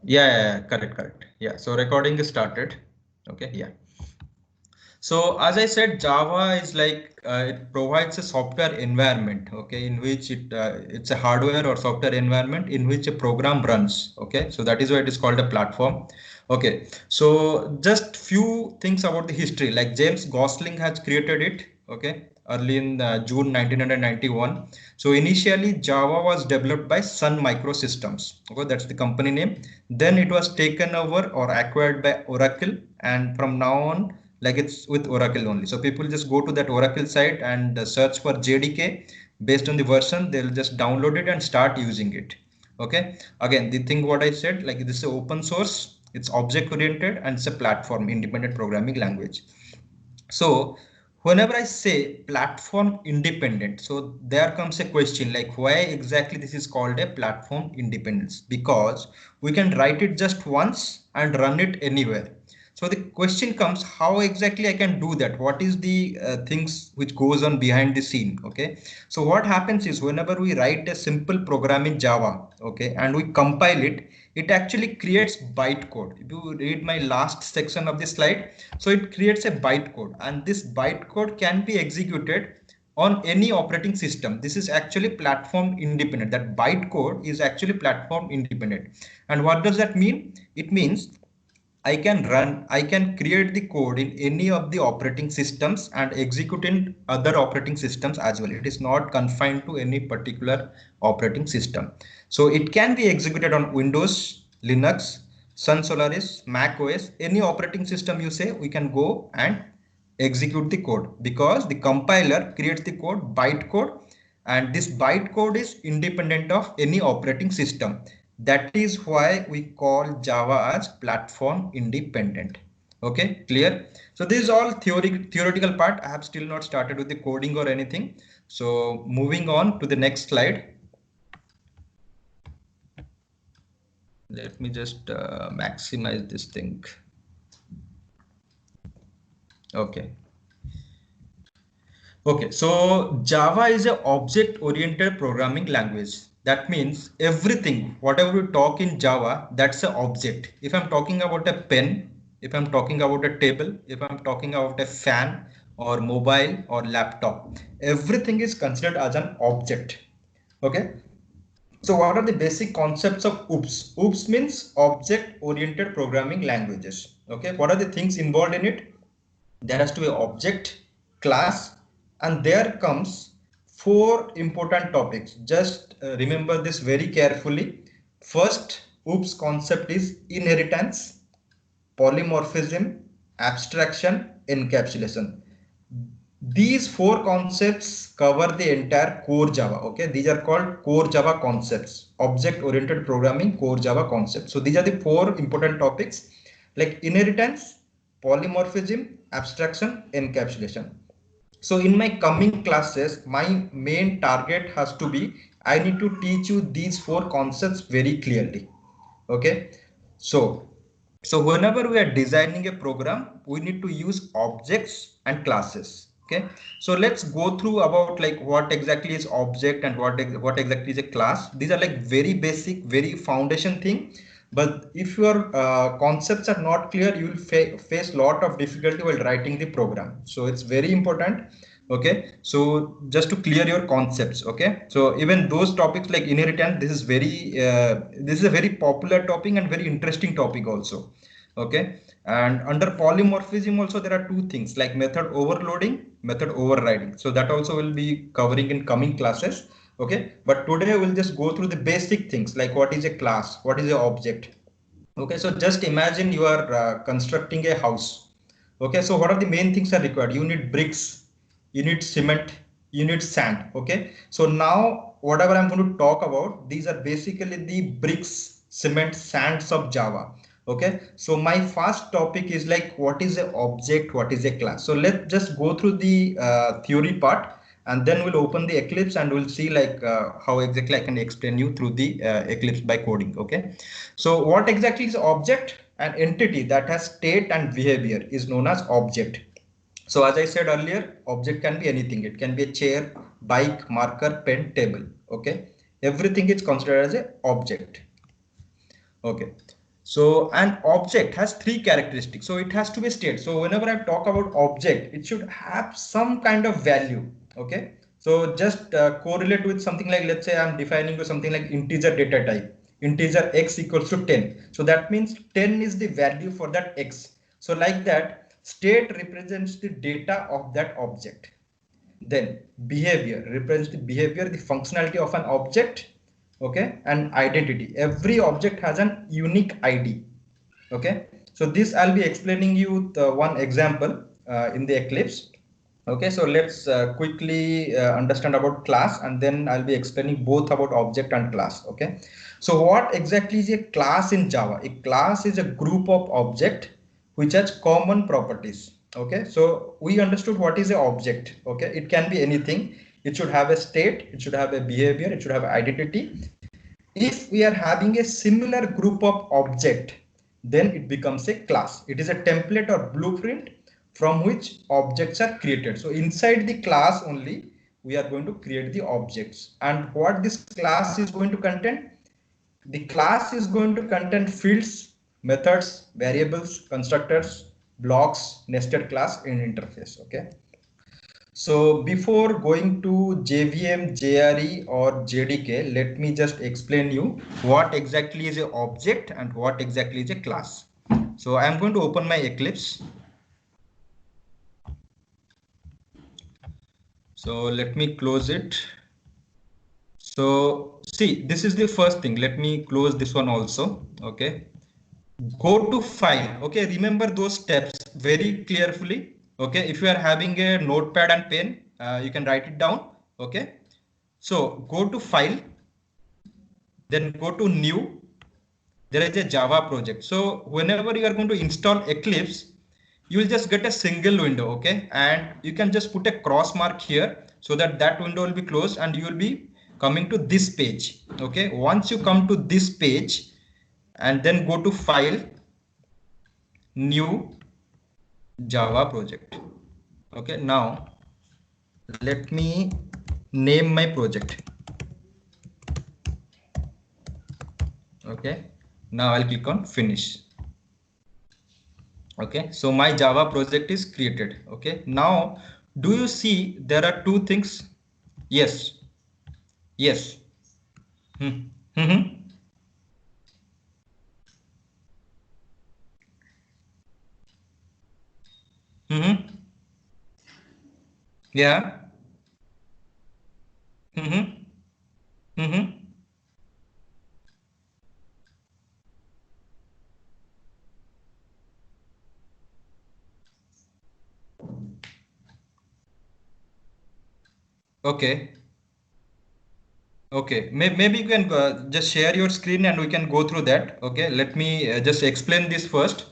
Yeah, correct. Yeah, so recording is started. Okay, yeah. So as I said, Java is like it provides a software environment, okay, in which it's a hardware or software environment in which a program runs. Okay, so that is why it is called a platform. Okay, so just few things about the history. Like James Gosling has created it. Okay, early in June 1991. So initially Java was developed by Sun Microsystems. Okay, that's the company name. Then it was taken over or acquired by Oracle, and from now on, like it's with Oracle only. So people just go to that Oracle site and search for JDK based on the version. They'll just download it and start using it. Okay. Again, the thing what I said, like this is open source, it's object oriented, and it's a platform independent programming language. So whenever I say platform independent, so there comes a question like why exactly this is called a platform independence? Because we can write it just once and run it anywhere. So the question comes, how exactly I can do that? What is the things which goes on behind the scene? Okay. So what happens is whenever we write a simple program in Java, okay, and we compile it, it actually creates bytecode. If you read my last section of the slide, so it creates a bytecode, and this bytecode can be executed on any operating system. This is actually platform independent. That bytecode is actually platform independent. And what does that mean? It means I can create the code in any of the operating systems and execute in other operating systems as well. It is not confined to any particular operating system. So it can be executed on Windows, Linux, Sun Solaris, Mac OS, any operating system you say, we can go and execute the code because the compiler creates the code, bytecode, and this bytecode is independent of any operating system. That is why we call Java as platform independent. Okay, clear? So this is all theoretical part. I have still not started with the coding or anything. So moving on to the next slide. Let me just maximize this thing. Okay. Okay, so Java is an object-oriented programming language. That means everything, whatever we talk in Java, that's an object. If I'm talking about a pen, if I'm talking about a table, if I'm talking about a fan or mobile or laptop, everything is considered as an object. Okay. So what are the basic concepts of OOPS? OOPS means object-oriented programming languages. Okay. What are the things involved in it? There has to be object, class, and there comes four important topics. Just remember this very carefully. First OOPS concept is inheritance, polymorphism, abstraction, encapsulation. These four concepts cover the entire core Java. Okay, these are called core Java concepts, object oriented programming core Java concepts. So these are the four important topics like inheritance, polymorphism, abstraction, encapsulation. So in my coming classes, my main target has to be I need to teach you these four concepts very clearly. Okay, so whenever we are designing a program, we need to use objects and classes. Okay, so let's go through about like what exactly is object and what exactly is a class. These are like very basic, very foundation thing. But if your concepts are not clear, you will face lot of difficulty while writing the program. So it's very important. Okay, so just to clear your concepts. Okay, so even those topics like inheritance, this is a very popular topic and very interesting topic also. Okay, and under polymorphism also there are two things like method overloading, method overriding. So that also will be covering in coming classes. Okay, but today we'll just go through the basic things like what is a class, what is an object. Okay, so just imagine you are constructing a house. Okay, so what are the main things are required? You need bricks, you need cement, you need sand. Okay, so now whatever I'm going to talk about, these are basically the bricks, cement, sands of Java. Okay, so my first topic is like what is an object, what is a class. So let's just go through the theory part, and then we'll open the Eclipse and we'll see like how exactly I can explain you through the Eclipse by coding. Okay, so what exactly is object? An entity that has state and behavior is known as object. So as I said earlier, object can be anything. It can be a chair, bike, marker, pen, table. Okay, everything is considered as an object. Okay, So an object has three characteristics. So it has to be state. So whenever I talk about object, it should have some kind of value. Okay. So just correlate with something like, let's say I'm defining with something like integer data type, integer x equals to 10. So that means 10 is the value for that x. So like that, state represents the data of that object. Then behavior represents the behavior, the functionality of an object. Okay, and identity. Every object has an unique ID. Okay, so this I'll be explaining you the one example in the Eclipse. Okay, so let's quickly understand about class, and then I'll be explaining both about object and class. Okay, so what exactly is a class in Java? A class is a group of object which has common properties. Okay, so we understood what is an object. Okay, it can be anything. It should have a state, it should have a behavior, it should have identity. If we are having a similar group of object, then it becomes a class. It is a template or blueprint from which objects are created. So inside the class only, we are going to create the objects. And what this class is going to contain? The class is going to contain fields, methods, variables, constructors, blocks, nested class in interface. Okay. So before going to JVM, JRE or JDK, let me just explain you what exactly is an object and what exactly is a class. So I'm going to open my Eclipse. So let me close it. So see, this is the first thing. Let me close this one also. Okay. Go to file. Okay. Remember those steps very carefully. Okay. If you are having a notepad and pen, you can write it down. Okay. So go to file, then go to new. There is a Java project. So whenever you are going to install Eclipse, you will just get a single window. Okay. And you can just put a cross mark here so that that window will be closed and you will be coming to this page. Okay. Once you come to this page and then go to file, new Java project. Okay. Now let me name my project. Okay. Now I'll click on finish. Okay, so my Java project is created. Okay, now do you see there are two things? Yes, yes. Hmm. Mm-hmm. Mm-hmm. Yeah. Mm-hmm. Mm-hmm. Okay. Okay, maybe you can just share your screen and we can go through that. Okay, let me just explain this first,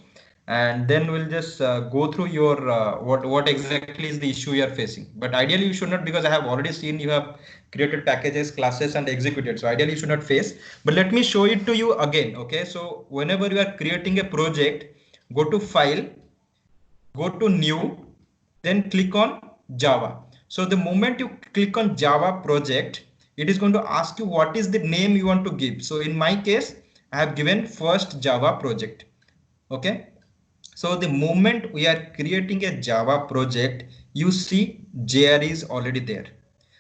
and then we'll just go through your what exactly is the issue you are facing. But ideally you should not, because I have already seen you have created packages, classes, and executed. So ideally you should not face. But let me show it to you again. Okay, so whenever you are creating a project, go to File, go to New, then click on Java. So the moment you click on Java project, it is going to ask you what is the name you want to give. So in my case, I have given first Java project. Okay. So the moment we are creating a Java project, you see JRE is already there.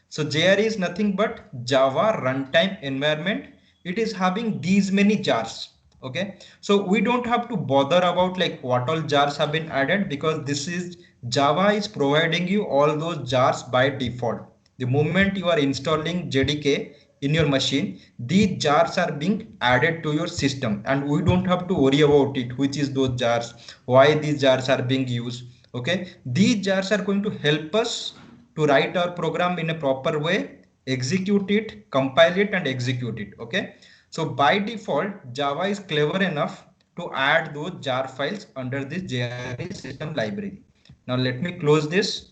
So JRE is nothing but Java runtime environment. It is having these many jars. Okay, so we don't have to bother about like what all jars have been added, because this is Java is providing you all those jars by default. The moment you are installing JDK in your machine, these jars are being added to your system and we don't have to worry about it, which is those jars, why these jars are being used. Okay, these jars are going to help us to write our program in a proper way, execute it, compile it, and execute it. Okay, so by default, Java is clever enough to add those jar files under this JRE system library. Now let me close this.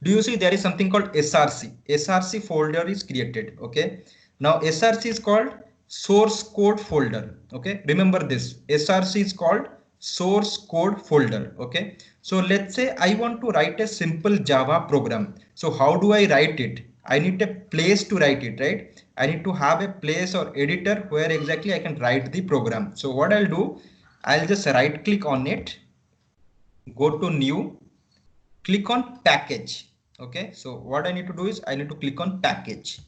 Do you see there is something called SRC? SRC folder is created. Okay, now SRC is called source code folder. Okay, remember this, SRC is called source code folder. Okay, so let's say I want to write a simple Java program. So how do I write it? I need a place to write it, right? I need to have a place or editor where exactly I can write the program. So what I'll do, I'll just right click on it, go to new, click on package. Okay, so what I need to do is I need to click on package.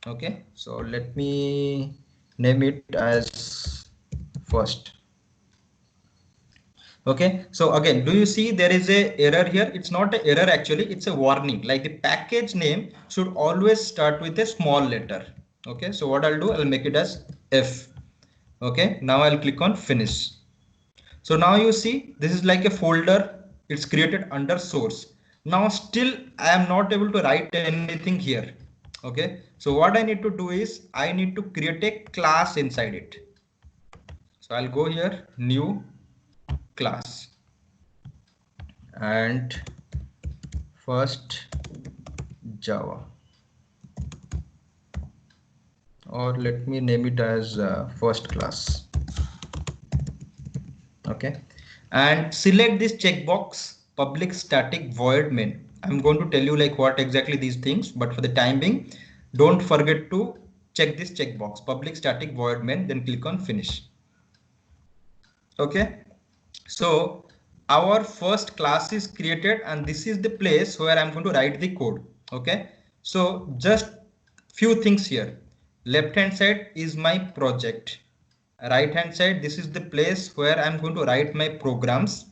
Okay, so let me name it as first. Okay, so again, do you see there is a error here? It's not an error actually, it's a warning. Like the package name should always start with a small letter. Okay, so what I'll do, I'll make it as F. Okay, now I'll click on finish. So now you see this is like a folder, it's created under source. Now still I am not able to write anything here. Okay, so what I need to do is I need to create a class inside it. So I'll go here, new class, and first Java, or let me name it as first class. Okay, and select this checkbox, public static void main. I'm going to tell you like what exactly these things, but for the time being, don't forget to check this checkbox, public static void main, then click on finish. Okay, so our first class is created and this is the place where I'm going to write the code. Okay, so just few things here. Left hand side is my project, right hand side this is the place where I'm going to write my programs,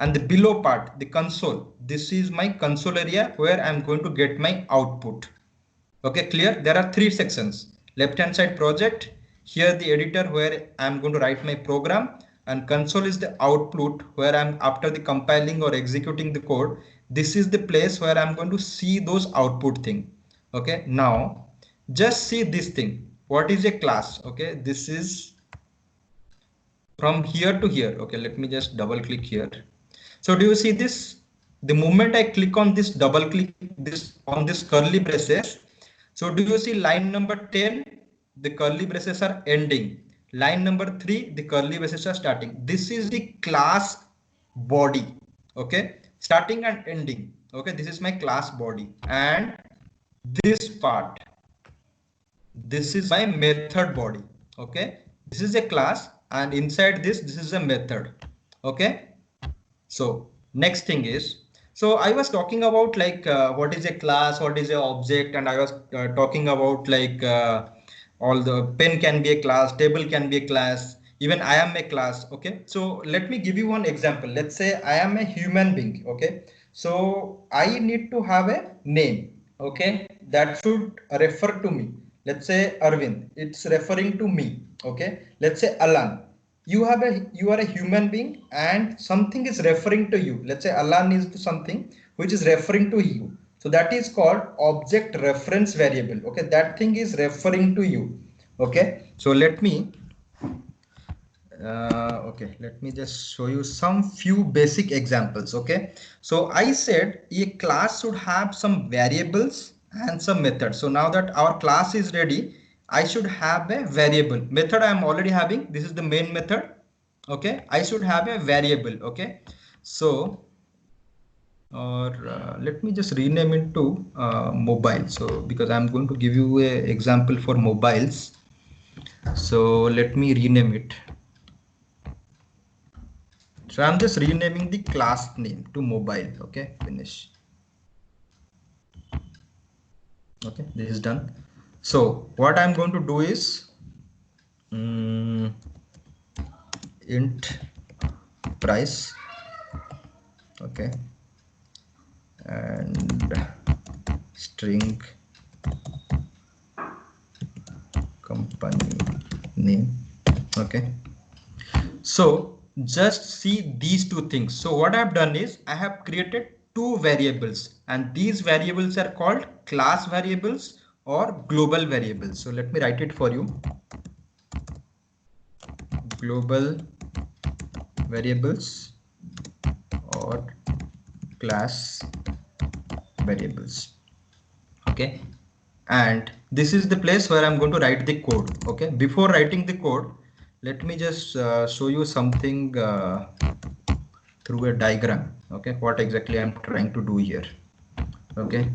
and the below part, the console, this is my console area where I'm going to get my output. Okay, clear? There are three sections. Left hand side project, here the editor where I'm going to write my program, and console is the output where I'm after the compiling or executing the code. This is the place where I'm going to see those output thing. Okay, now just see this thing. What is a class? Okay, this is from here to here. Okay, let me just double click here. So do you see this? The moment I click on this, double click this on this curly braces. So do you see line number 10? The curly braces are ending. Line number 3, the curly braces are starting. This is the class body. Okay, starting and ending. Okay, this is my class body, and this part, this is my method body. Okay, this is a class, and inside this is a method. Okay, so next thing is, so I was talking about like what is a class, what is a object, and I was talking about like all the pen can be a class, table can be a class, even I am a class. Okay, so let me give you one example. Let's say I am a human being. Okay, so I need to have a name. Okay, that should refer to me. Let's say Arvind, it's referring to me. Okay, let's say Alan, you are a human being and something is referring to you. Let's say Alan is something which is referring to you, so that is called object reference variable. Okay, that thing is referring to you. Okay, so let me okay, let me just show you some few basic examples. Okay, so I said a class should have some variables and some methods. So now that our class is ready, I should have a variable. Method I am already having, this is the main method. Okay, I should have a variable. Okay, so or let me just rename it to mobile. So because I'm going to give you a example for mobiles, so let me rename it. So I'm just renaming the class name to mobile. Okay, finish. Okay, this is done. So what I'm going to do is int price. Okay, and string company name. Okay, so just see these two things. So what I've done is I have created two variables, and these variables are called class variables or global variables. So let me write it for you. Global variables or class variables. Okay, and this is the place where I'm going to write the code. Okay, before writing the code, let me just show you something through a diagram. Okay, what exactly I'm trying to do here. Okay,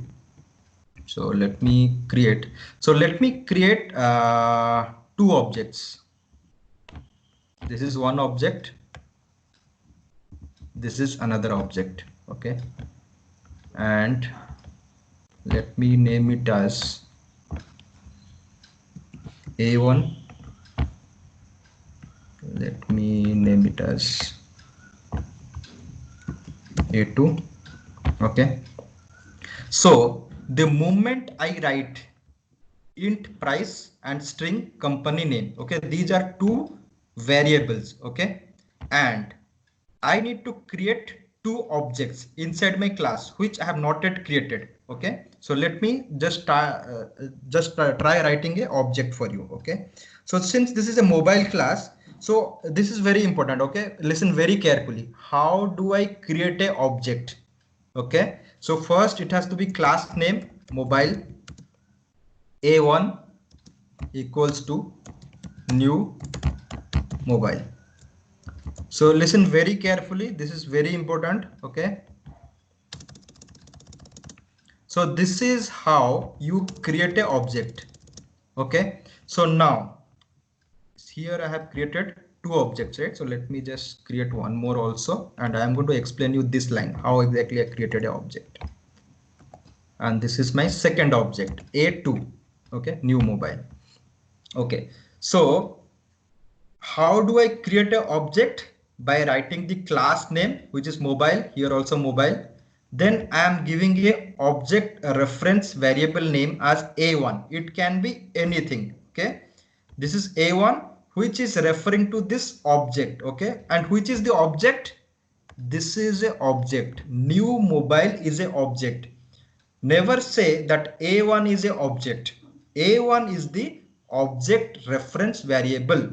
So let me create. So let me create two objects. This is one object. This is another object. Okay. And let me name it as A1. Let me name it as A2. Okay. So the moment I write int price and string company name, okay, these are two variables, okay, and I need to create two objects inside my class which I have not yet created. Okay, so let me just try writing a object for you. Okay, so since this is a mobile class, so this is very important. Okay, listen very carefully. How do I create a object? Okay, so first it has to be class name mobile A1 equals to new mobile. So listen very carefully. This is very important. Okay. So this is how you create a object. Okay. So now here I have created two objects, right? So let me just create one more also, and I am going to explain you this line, how exactly I created an object. And this is my second object, A2. Okay. New mobile. Okay. So how do I create an object? By writing the class name, which is mobile, here also mobile. Then I am giving a object a reference variable name as A1. It can be anything. Okay. This is A1, which is referring to this object. Okay. And which is the object? This is a object. New mobile is a object. Never say that A1 is a object. A1 is the object reference variable.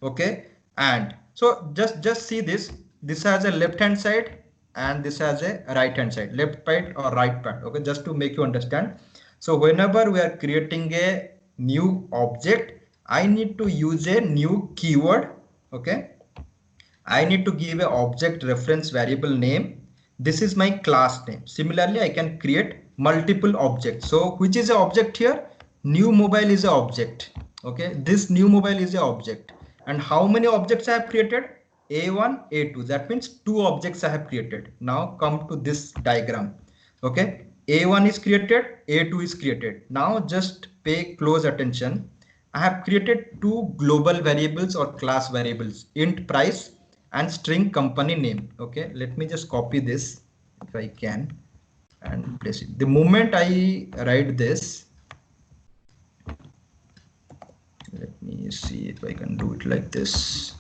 Okay, and so just see this. This has a left hand side and this has a right hand side, left part or right part. Okay, just to make you understand. So whenever we are creating a new object, I need to use a new keyword. Okay, I need to give a object reference variable name. This is my class name. Similarly, I can create multiple objects. So which is an object here? New mobile is an object. Okay, this new mobile is an object. And how many objects I have created? A1, A2. That means two objects I have created. Now come to this diagram. Okay, A1 is created, A2 is created. Now just pay close attention. I have created two global variables or class variables, int price and string company name. Okay, let me just copy this if I can and place it. The moment I write this, let me see if I can do it like this.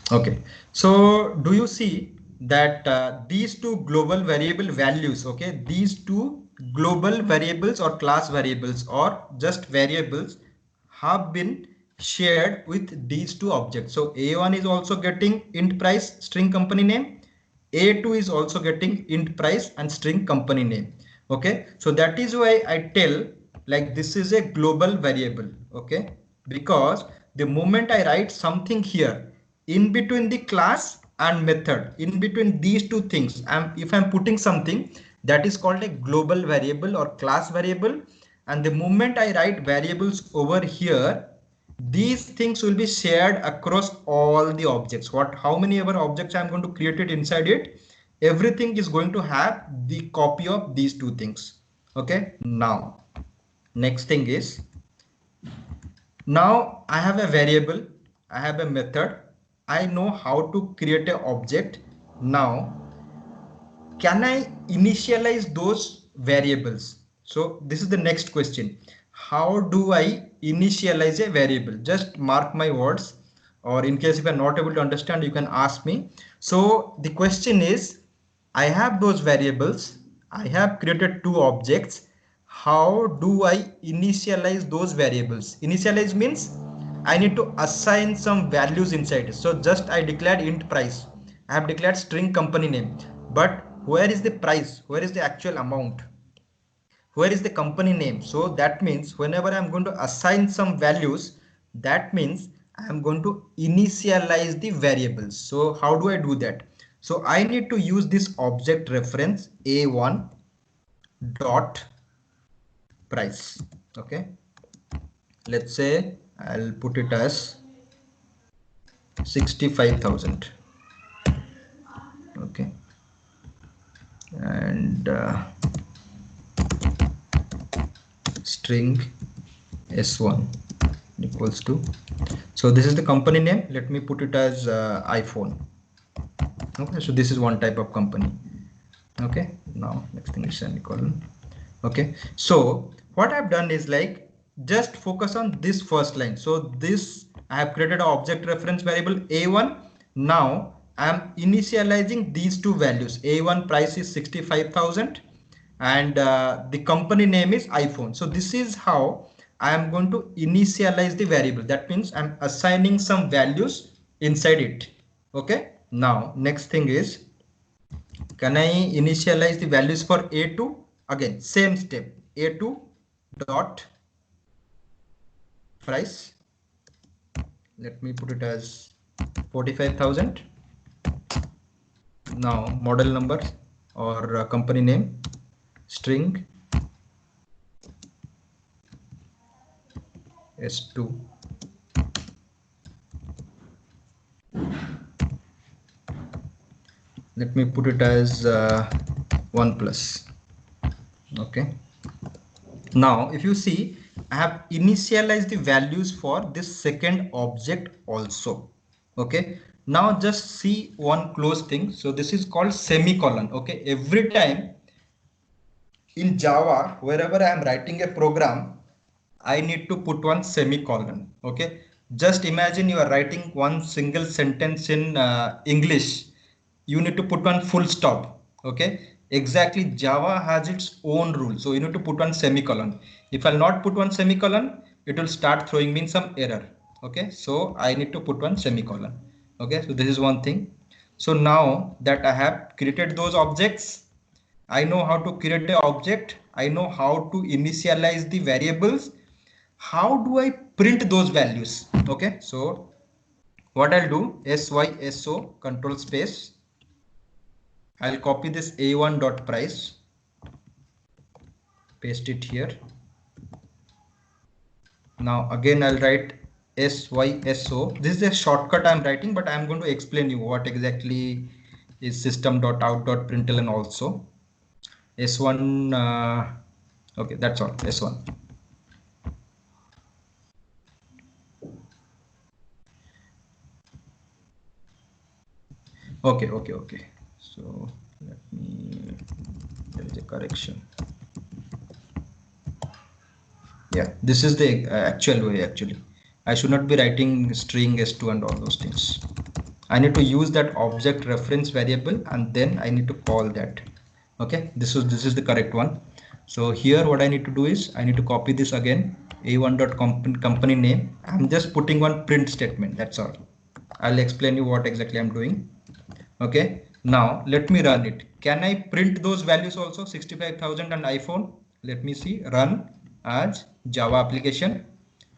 Okay, so do you see that these two global variable values, okay, these two global variables or class variables or just variables have been shared with these two objects. So A1 is also getting int price string company name. A2 is also getting int price and string company name. Okay, so that is why I tell like this is a global variable. Okay, because the moment I write something here in between the class and method, in between these two things, if I'm putting something, that is called a global variable or class variable. And the moment I write variables over here, these things will be shared across all the objects. How many ever objects I'm going to create it inside it, everything is going to have the copy of these two things. Okay, now next thing is, now I have a variable, I have a method, I know how to create an object. Now can I initialize those variables? So this is the next question. How do I initialize a variable? Just mark my words, or in case if you're not able to understand, you can ask me. So the question is, I have those variables, I have created two objects. How do I initialize those variables? Initialize means I need to assign some values inside it. So just I declared int price, I have declared string company name, but where is the price? Where is the actual amount? Where is the company name? So that means whenever I'm going to assign some values, that means I'm going to initialize the variables. So how do I do that? So I need to use this object reference A1 dot price. Okay. Let's say I'll put it as 65,000. Okay. And string S1 equals to, so this is the company name. Let me put it as iPhone. Okay, so this is one type of company. Okay, now next thing is semicolon. Okay, so what I've done is like just focus on this first line. So this I have created an object reference variable A1. Now I'm initializing these two values. A1 price is 65,000 and the company name is iPhone. So this is how I am going to initialize the variable. That means I'm assigning some values inside it. Okay, now next thing is, can I initialize the values for A2? Again, same step, A2 dot price. Let me put it as 45,000. Now model number or company name, string S2. Let me put it as OnePlus. Okay. Now, if you see, I have initialized the values for this second object also. Okay. Now just see one close thing. So this is called semicolon. Okay. Every time in Java, wherever I am writing a program, I need to put one semicolon. Okay. Just imagine you are writing one single sentence in English. You need to put one full stop. Okay. Exactly. Java has its own rule. So you need to put one semicolon. If I'll not put one semicolon, it will start throwing me some error. Okay. So I need to put one semicolon. Okay. So this is one thing. So now that I have created those objects, I know how to create an object. I know how to initialize the variables. How do I print those values? Okay, so what I'll do, SYSO control space. I'll copy this A1 dot price, paste it here. Now again I'll write SYSO. This is a shortcut I'm writing, but I'm going to explain you what exactly is system.out.println also. S1, okay, that's all, S1. Okay. So let me, there is a correction. Yeah, this is the actual way actually. I should not be writing string S2 and all those things. I need to use that object reference variable and then I need to call that. Okay, this is the correct one. So here what I need to do is I need to copy this again, a1.company name. I'm just putting one print statement, that's all. I'll explain you what exactly I'm doing. Okay, now let me run it. Can I print those values also, 65,000 and iPhone? Let me see, run as Java application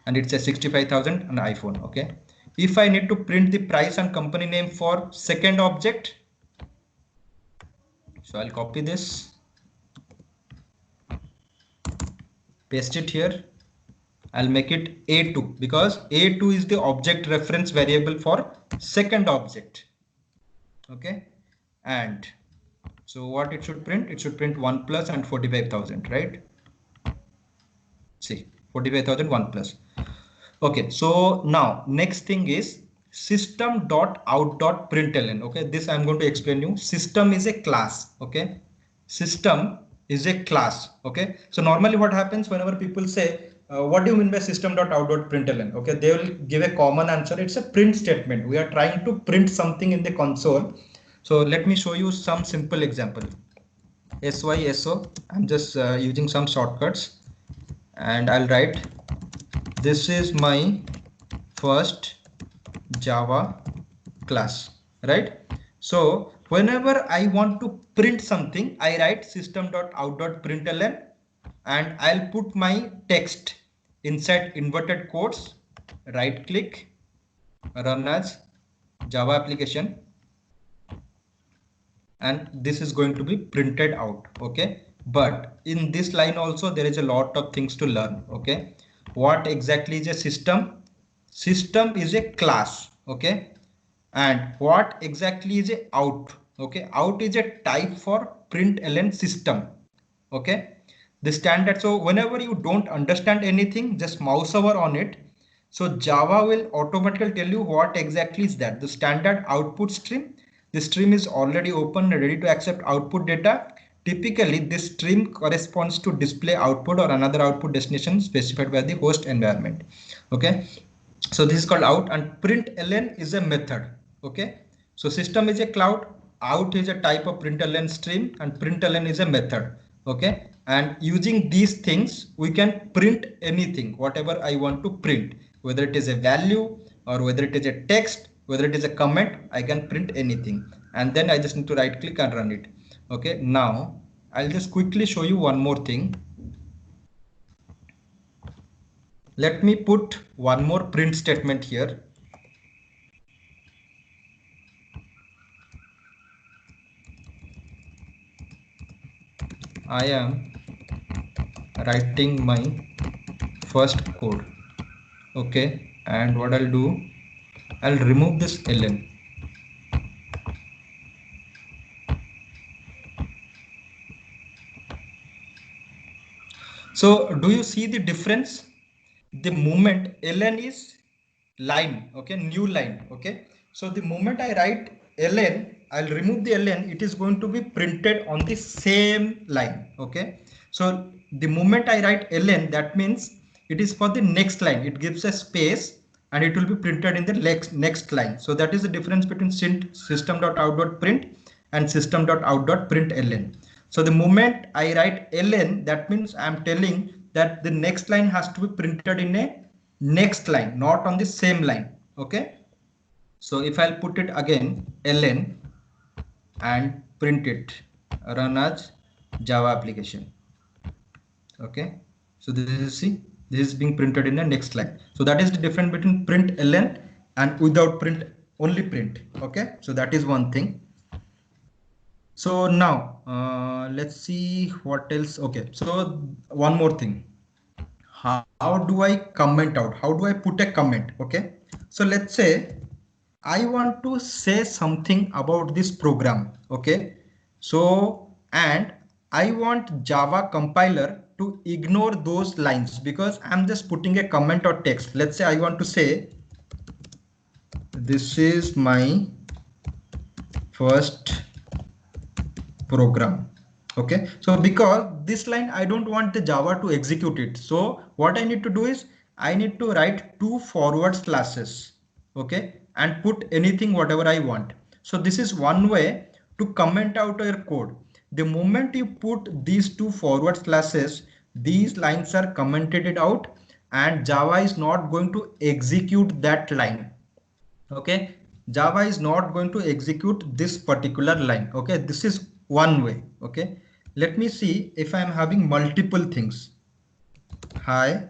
and it says 65,000 and iPhone. Okay, if I need to print the price and company name for second object, so I'll copy this, paste it here. I'll make it A2 because A2 is the object reference variable for second object. Okay, and so what it should print? It should print OnePlus and 45,000, right? See, 45,000 OnePlus. Okay, so now next thing is system.out.println. Okay, this I'm going to explain you. System is a class. Okay, system is a class. Okay, so normally what happens whenever people say, what do you mean by system.out.println? Okay, they will give a common answer. It's a print statement. We are trying to print something in the console. So let me show you some simple example. SYSO. I'm just using some shortcuts and I'll write, this is my first Java class, right? So whenever I want to print something, I write system.out.println and I'll put my text inside inverted quotes, right click run as Java application, and this is going to be printed out. Okay, but in this line also there is a lot of things to learn. Okay, what exactly is a system? System is a class. Okay, and what exactly is a out? Okay, out is a type for println system. Okay, the standard. So whenever you don't understand anything, just mouse over on it. So Java will automatically tell you what exactly is that. The standard output stream. The stream is already open and ready to accept output data. Typically, this stream corresponds to display output or another output destination specified by the host environment. Okay, so this is called out, and println is a method. Okay, so system is a cloud, out is a type of println stream, and println is a method. Okay, and using these things we can print anything, whatever I want to print, whether it is a value or whether it is a text, whether it is a comment, I can print anything, and then I just need to right click and run it. Okay, now I'll just quickly show you one more thing. Let me put one more print statement here. I am writing my first code. Okay, and what I'll do, I'll remove this ln. So do you see the difference? The moment ln is line, okay, new line. Okay, so the moment I write ln, I'll remove the ln, it is going to be printed on the same line. Okay, so the moment I write ln, that means it is for the next line. It gives a space and it will be printed in the next line. So that is the difference between system.out.print and system.out.println. So the moment I write ln, that means I'm telling that the next line has to be printed in a next line, not on the same line. Okay, so if I'll put it again ln and print it, run as Java application. Okay, so this is, see, this is being printed in the next line. So that is the difference between println and without print, only print. Okay, so that is one thing. So now let's see what else. Okay, so one more thing. How do I comment out? How do I put a comment? Okay, so let's say I want to say something about this program. Okay, so and I want Java compiler to ignore those lines because I'm just putting a comment or text. Let's say I want to say this is my first program. Okay, so because this line I don't want the Java to execute it, so what I need to do is I need to write 2 forward slashes. Okay, and put anything whatever I want. So this is one way to comment out your code. The moment you put these 2 forward slashes, these lines are commented out and Java is not going to execute that line. Okay, Java is not going to execute this particular line. Okay, this is one way. Okay, let me see if I'm having multiple things. Hi,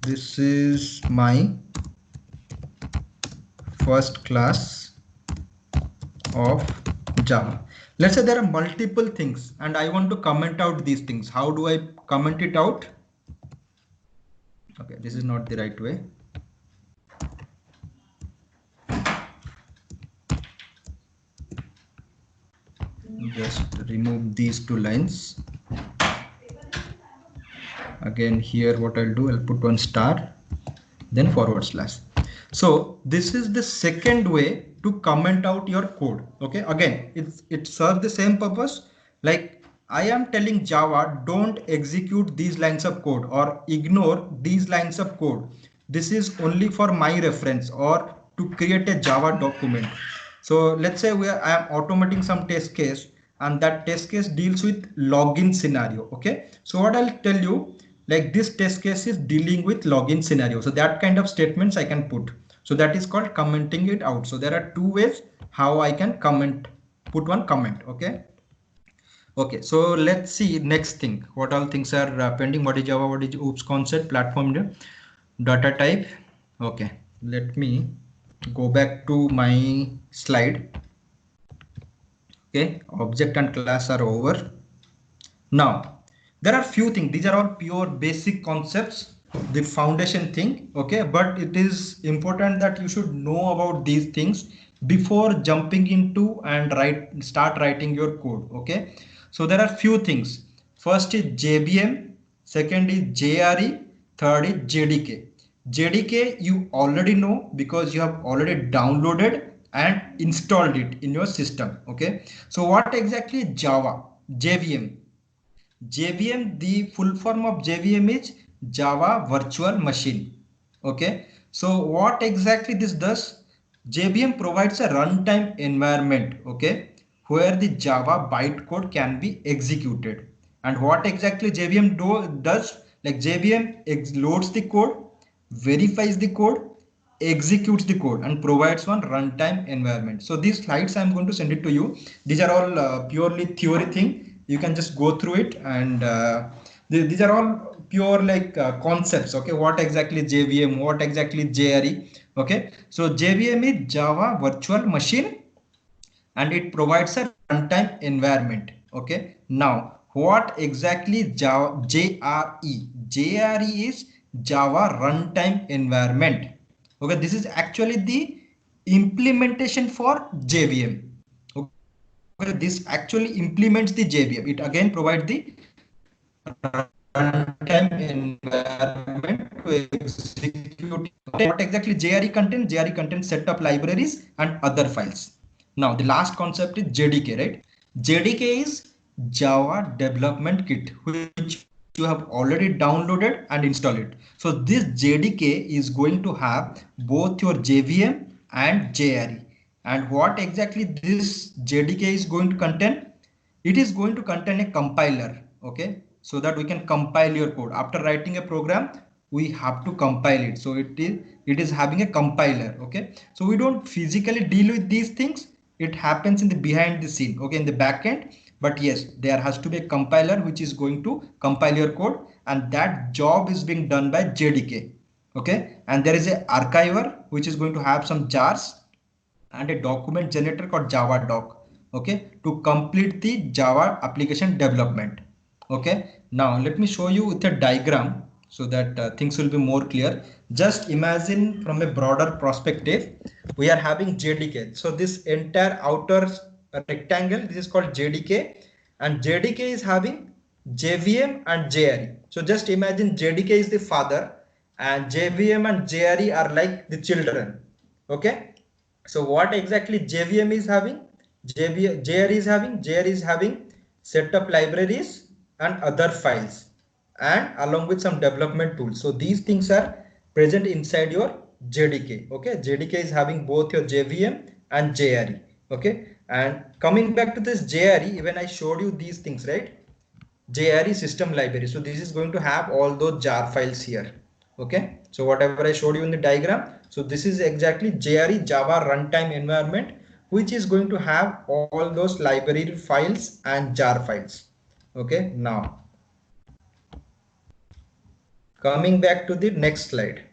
this is my first class of Java. Let's say there are multiple things and I want to comment out these things. How do I comment it out? Okay, this is not the right way. Just remove these 2 lines. Again here what I'll do, I'll put one star, then forward slash. So this is the second way to comment out your code. Okay, again it serves the same purpose. Like I am telling Java, don't execute these lines of code or ignore these lines of code. This is only for my reference or to create a Java document. So let's say I am automating some test case and that test case deals with login scenario. Okay, so what I'll tell you, like this test case is dealing with login scenario. So that kind of statements I can put. So that is called commenting it out. So there are 2 ways how I can put one comment. Okay. Okay, so let's see next thing. What all things are pending? What is Java? What is OOPS concept, platform, data type? Okay, let me go back to my slide. Okay, object and class are over. Now, there are few things. These are all pure basic concepts, the foundation thing. Okay, but it is important that you should know about these things before jumping into and start writing your code. Okay, so there are few things. First is JVM, second is JRE, third is JDK. JDK you already know because you have already downloaded and installed it in your system. Okay, so what exactly is Java? JVM. JVM, the full form of JVM is Java Virtual Machine. Okay, so what exactly this does? JVM provides a runtime environment, okay, where the Java bytecode can be executed. And what exactly JVM does? Like JVM loads the code, verifies the code, executes the code, and provides one runtime environment. So these slides I'm going to send it to you. These are all purely theory thing. You can just go through it, and these are all pure like concepts. Okay, what exactly JVM, what exactly JRE. Okay, so JVM is Java Virtual Machine, and it provides a runtime environment. Okay, now what exactly Java JRE? JRE is Java Runtime Environment. Okay, this is actually the implementation for JVM. Okay, this actually implements the JVM. It again provides the runtime environment to execute. Okay, what exactly JRE contains? JRE contains setup libraries and other files. Now the last concept is JDK, right? JDK is Java Development Kit, which you have already downloaded and installed it. So this JDK is going to have both your JVM and JRE. And what exactly this JDK is going to contain? It is going to contain a compiler. Okay, so that we can compile your code. After writing a program, we have to compile it. So it is having a compiler. Okay, so we don't physically deal with these things. It happens in the behind the scene. Okay, in the back end. But yes, there has to be a compiler which is going to compile your code, and that job is being done by JDK. Okay, and there is a archiver which is going to have some jars and a document generator called Java doc. Okay, to complete the Java application development. Okay, now let me show you with a diagram so that things will be more clear. Just imagine from a broader perspective, we are having JDK. So this entire outer rectangle, this is called JDK, and JDK is having JVM and JRE. So just imagine JDK is the father and JVM and JRE are like the children. Okay, so what exactly JVM is having? JRE is having? JRE is having setup libraries and other files, and along with some development tools. So these things are present inside your JDK. Okay, JDK is having both your JVM and JRE. Okay, and coming back to this JRE, when I showed you these things, right? JRE system library. So this is going to have all those jar files here. Okay, so whatever I showed you in the diagram, so this is exactly JRE Java runtime environment, which is going to have all those library files and jar files. Okay, now coming back to the next slide.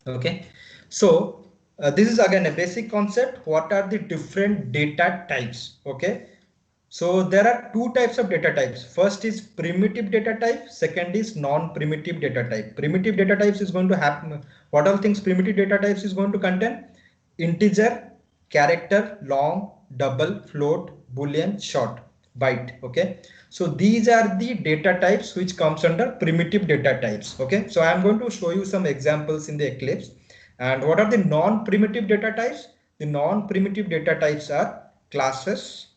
Okay, so this is again a basic concept. What are the different data types? Okay, so there are two types of data types. First is primitive data type. Second is non-primitive data type. Primitive data types is going to happen. What all things primitive data types is going to contain? Integer, character, long, double, float, boolean, short, byte. Okay. So these are the data types which comes under primitive data types. Okay. So I am going to show you some examples in the Eclipse. And what are the non-primitive data types? The non-primitive data types are classes,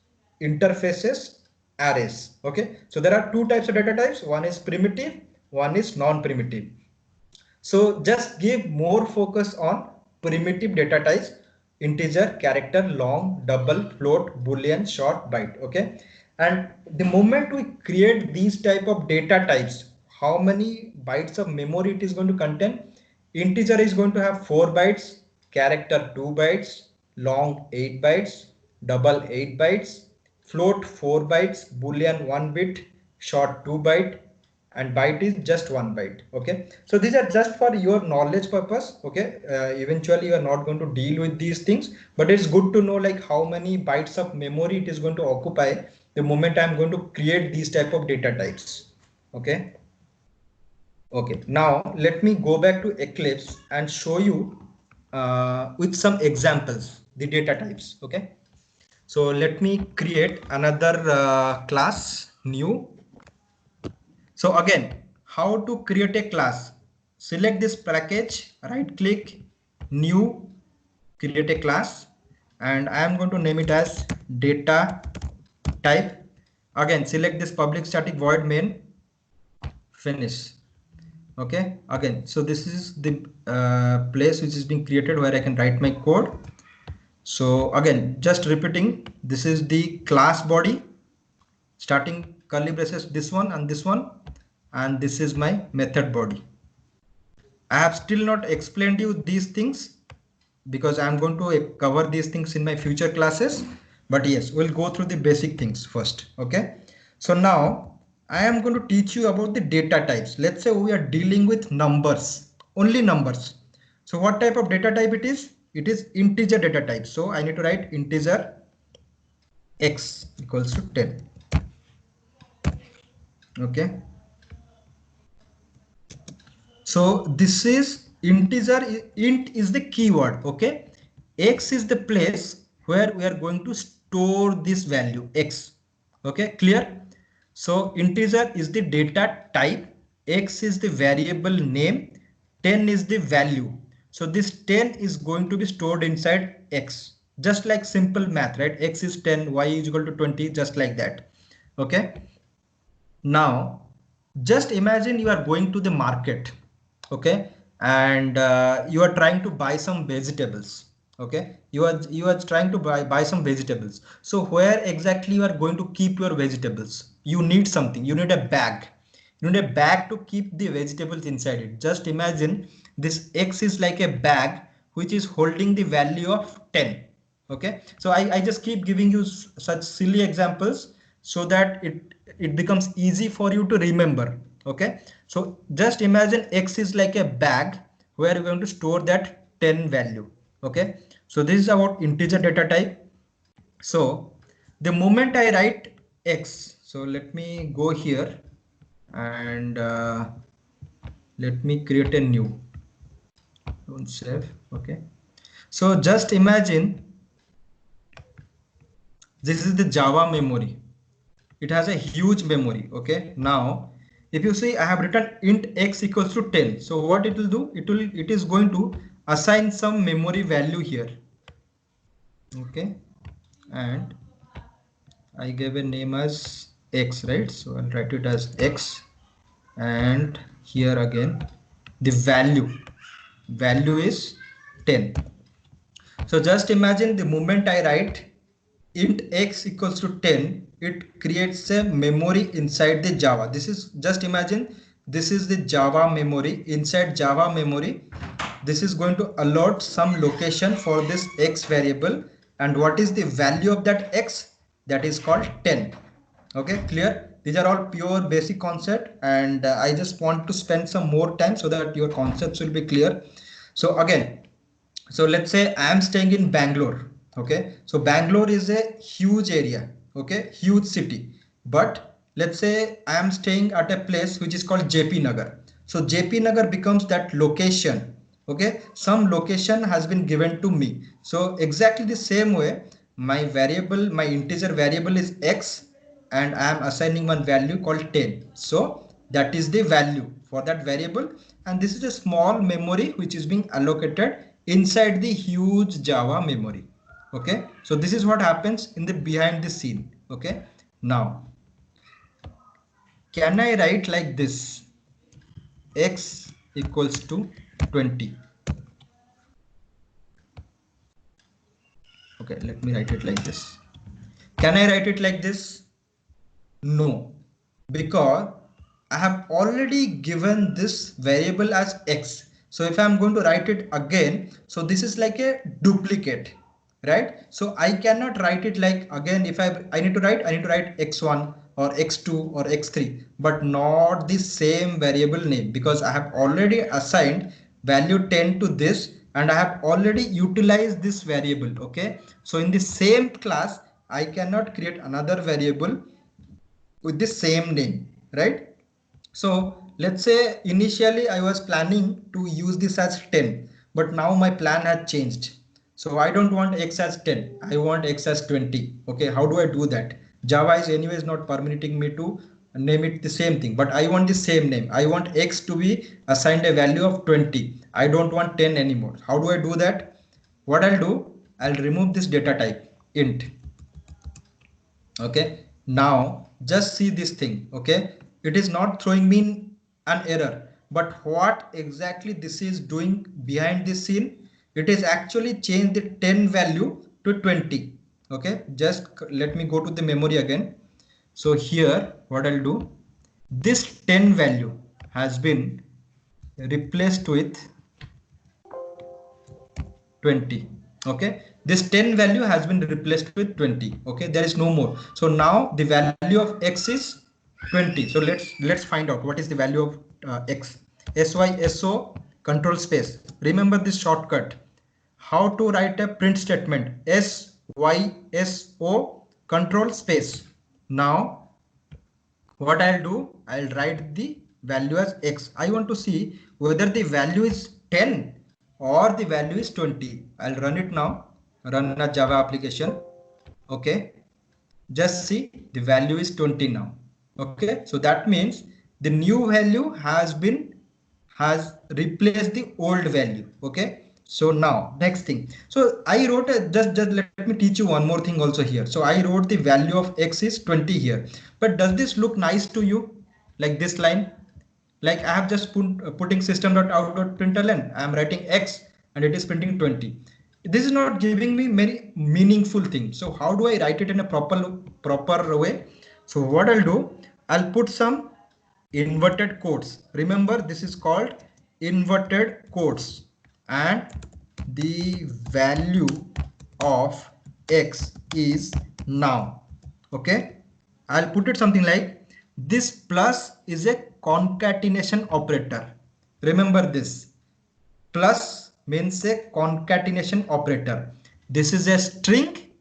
interfaces, arrays. Okay, so there are two types of data types. One is primitive, one is non-primitive. So just give more focus on primitive data types: integer, character, long, double, float, boolean, short, byte. Okay, and the moment we create these type of data types, how many bytes of memory it is going to contain? Integer is going to have 4 bytes, character 2 bytes, long 8 bytes, double 8 bytes, float 4 bytes, boolean 1 bit, short 2 byte, and byte is just 1 byte. Okay, so these are just for your knowledge purpose. Okay, eventually you are not going to deal with these things, but it's good to know like how many bytes of memory it is going to occupy the moment I'm going to create these type of data types. Okay. Okay, now let me go back to Eclipse and show you with some examples the data types. Okay, so let me create another class new. So again, how to create a class? Select this package, right click, new, create a class, and I am going to name it as data type. Again, select this public static void main, finish. Okay, again, so this is the place which is being created where I can write my code. So again, just repeating, this is the class body, starting curly braces, this one and this one, and this is my method body. I have still not explained you these things because I'm going to cover these things in my future classes, but yes, we'll go through the basic things first. Okay, so now I am going to teach you about the data types. Let's say we are dealing with numbers, only numbers. So what type of data type it is? It is integer data type. So I need to write integer x equals to 10. Okay, so this is integer. Int is the keyword. Okay, x is the place where we are going to store this value x. Okay, clear? So integer is the data type, x is the variable name, 10 is the value. So this 10 is going to be stored inside x, just like simple math, right? X is 10, y is equal to 20, just like that. Okay, now just imagine you are going to the market. Okay, and you are trying to buy some vegetables. Okay, you are trying to buy some vegetables. So where exactly you are going to keep your vegetables? You need something, you need a bag. You need a bag to keep the vegetables inside it. Just imagine this x is like a bag which is holding the value of 10. Okay, so I just keep giving you such silly examples so that it becomes easy for you to remember. Okay, so just imagine x is like a bag where we're going to store that 10 value. Okay, so this is about integer data type. So the moment I write x, so let me go here and let me create a new, don't save. Okay, so just imagine this is the Java memory. It has a huge memory. Okay, now if you see I have written int x equals to 10. So what it will do, it is going to assign some memory value here. Okay, and I gave a name as x, right? So I'll write it as x, and here again the value is 10. So just imagine the moment I write int x equals to 10, it creates a memory inside the Java. This is, just imagine, this is the Java memory. Inside Java memory, this is going to allot some location for this x variable, and what is the value of that x? That is called 10. Okay, clear? These are all pure basic concept, and I just want to spend some more time so that your concepts will be clear. So again, so let's say I am staying in Bangalore. Okay, so Bangalore is a huge area. Okay, huge city. But let's say I am staying at a place which is called JP Nagar. So JP Nagar becomes that location. Okay, some location has been given to me. So exactly the same way, my variable, my integer variable is x, and I am assigning one value called 10. So that is the value for that variable, and this is a small memory which is being allocated inside the huge Java memory. Okay, so this is what happens in the behind the scene. Okay, now can I write like this, x equals to 20? Okay, let me write it like this. Can I write it like this? No, because I have already given this variable as x. So if I'm going to write it again, so this is like a duplicate, right? So I cannot write it like again. If I need to write, I need to write x1 or x2 or x3, but not the same variable name, because I have already assigned value 10 to this and I have already utilized this variable. Okay, so in the same class I cannot create another variable with the same name, right? So let's say initially I was planning to use this as 10, but now my plan has changed. So I don't want x as 10, I want x as 20. Okay, how do I do that? Java is anyways not permitting me to name it the same thing, but I want the same name. I want x to be assigned a value of 20. I don't want 10 anymore. How do I do that? What I'll do, I'll remove this data type int. Okay, now just see this thing. Okay, it is not throwing me an error, but what exactly this is doing behind the scene, it is actually changed the 10 value to 20. Okay, just let me go to the memory again. So here what I'll do, this 10 value has been replaced with 20. Okay, this 10 value has been replaced with 20. Okay, there is no more. So now the value of x is 20. So let's find out what is the value of x. SYSO control space. Remember this shortcut. How to write a print statement? SYSO control space. Now what I'll do, I'll write the value as x. I want to see whether the value is 10 or the value is 20. I'll run it now, run a Java application. Okay, just see the value is 20 now. Okay, so that means the new value has replaced the old value. Okay, so now next thing, so I wrote a just let me teach you one more thing also here. So I wrote the value of x is 20 here, but does this look nice to you, like this line? Like I have just putting system.out.println, I am writing x and it is printing 20. This is not giving me many meaningful things. So how do I write it in a proper way? So what I'll do, I'll put some inverted quotes. Remember, this is called inverted quotes, and the value of x is now. Okay, I'll put it something like this. Plus is a concatenation operator. Remember this, plus means a concatenation operator. This is a string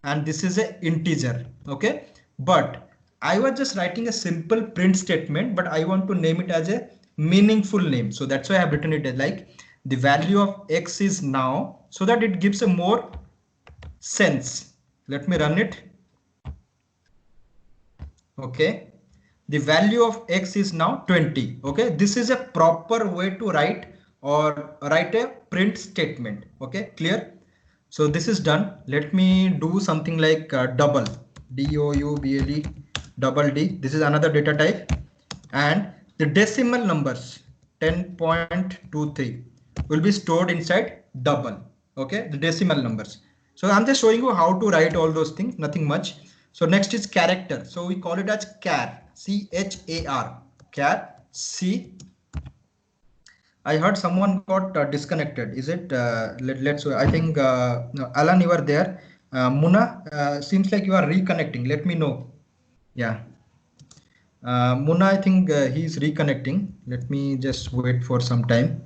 and this is a integer. Okay, but I was just writing a simple print statement, but I want to name it as a meaningful name. So that's why I have written it as like the value of x is now, so that it gives a more sense. Let me run it. Okay, the value of x is now 20. Okay, this is a proper way to write a print statement. Okay, clear? So this is done. Let me do something like double, double, double d. This is another data type, and the decimal numbers 10.23 will be stored inside double. Okay, the decimal numbers. So I'm just showing you how to write all those things, nothing much. So next is character. So we call it as char, char, char. C. I heard someone got disconnected. Is it? Let's. I think no, Alan, you are there. Muna, seems like you are reconnecting. Let me know. Yeah. Muna, I think he's reconnecting. Let me just wait for some time.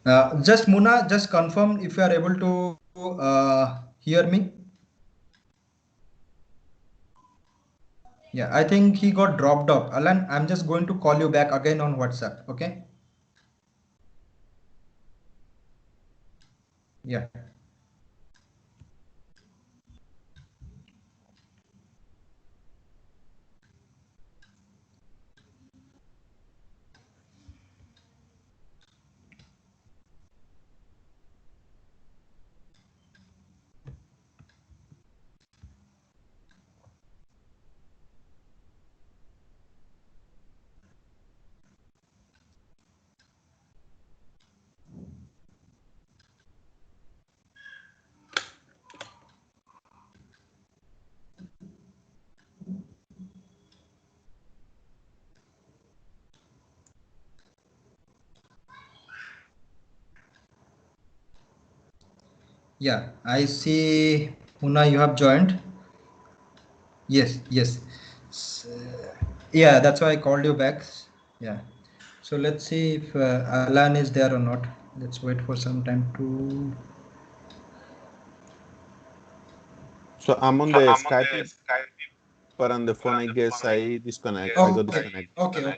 Uh, just Muna, just confirm if you are able to hear me. Yeah, I think he got dropped off. Alan, I'm just going to call you back again on WhatsApp. Okay. Yeah. Yeah, I see Una, you have joined. Yes, yes. Yeah, that's why I called you back. Yeah. So let's see if Alan is there or not. Let's wait for some time to. So I'm on the Skype, but on the phone, I guess I disconnect. I got disconnected. Okay.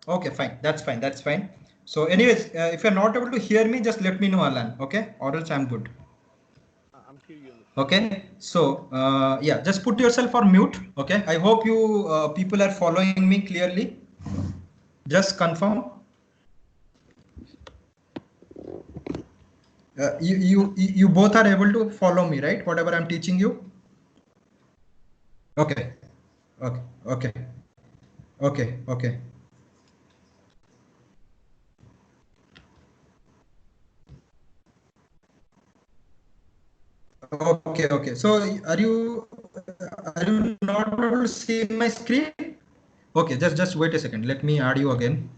Okay, fine. That's fine. That's fine. So, anyways, if you're not able to hear me, just let me know, Alan. Okay, or else I'm good. I'm hearing you on the phone. Okay. So, yeah, just put yourself on mute. Okay. I hope you people are following me clearly. Just confirm. You both are able to follow me, right? Whatever I'm teaching you. Okay. Okay. Okay. Okay. Okay. So are you not able to see my screen? Okay, just wait a second. Let me add you again.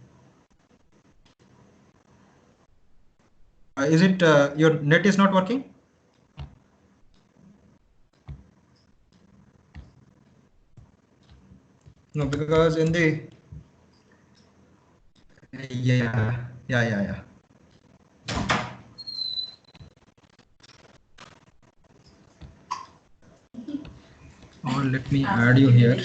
Is it your net is not working? No, because in the yeah. Or let me add you here.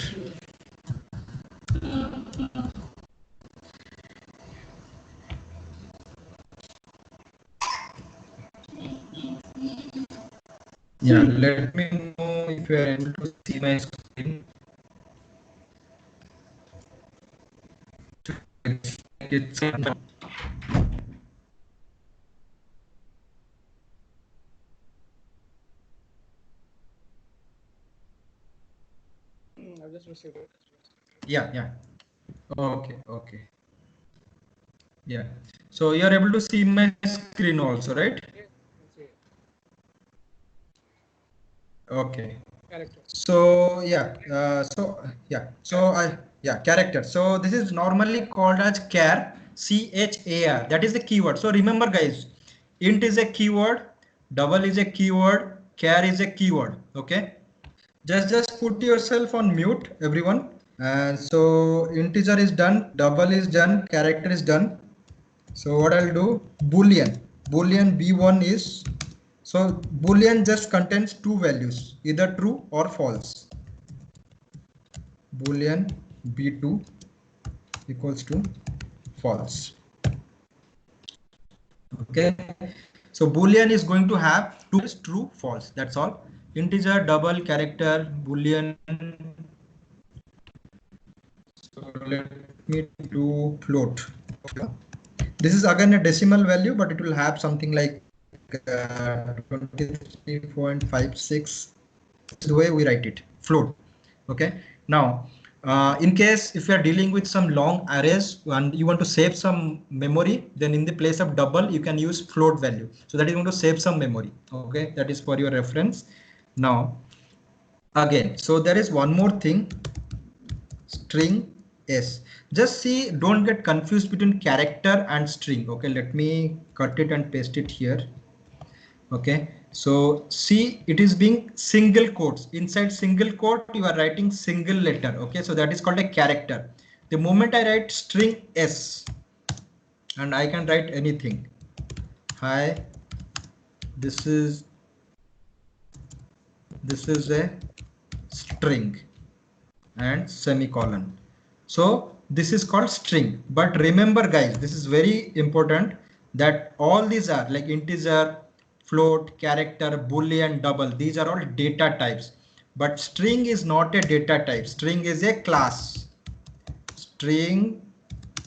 Yeah, let me know if you are able to see my screen. It's I've just received it. yeah. Okay. Yeah. So you are able to see my screen also, right? Yeah, I can see it. Okay. Character. So character. So this is normally called as char, char. That is the keyword. So remember, guys, int is a keyword, double is a keyword, char is a keyword. Okay. Just put yourself on mute, everyone. And so integer is done, double is done, character is done. So what I'll do, boolean b1 is, so boolean just contains two values, either true or false. Boolean b2 equals to false. Okay, so boolean is going to have two is true false, that's all. Integer, double, character, boolean. So let me do float. This is again a decimal value, but it will have something like 23.56. The way we write it, float. Okay. Now, in case if you are dealing with some long arrays and you want to save some memory, then in the place of double, you can use float value. So that is going to save some memory. Okay. That is for your reference. Now, again, so there is one more thing, string s. Just see, don't get confused between character and string. Okay, let me cut it and paste it here. Okay, so see, it is being single quotes. Inside single quote you are writing single letter. Okay, so that is called a character. The moment I write string s, and I can write anything, hi, this is a string and semicolon. So this is called string. But remember, guys, this is very important that all these are like integer, float, character, boolean, double. These are all data types. But string is not a data type. String is a class. String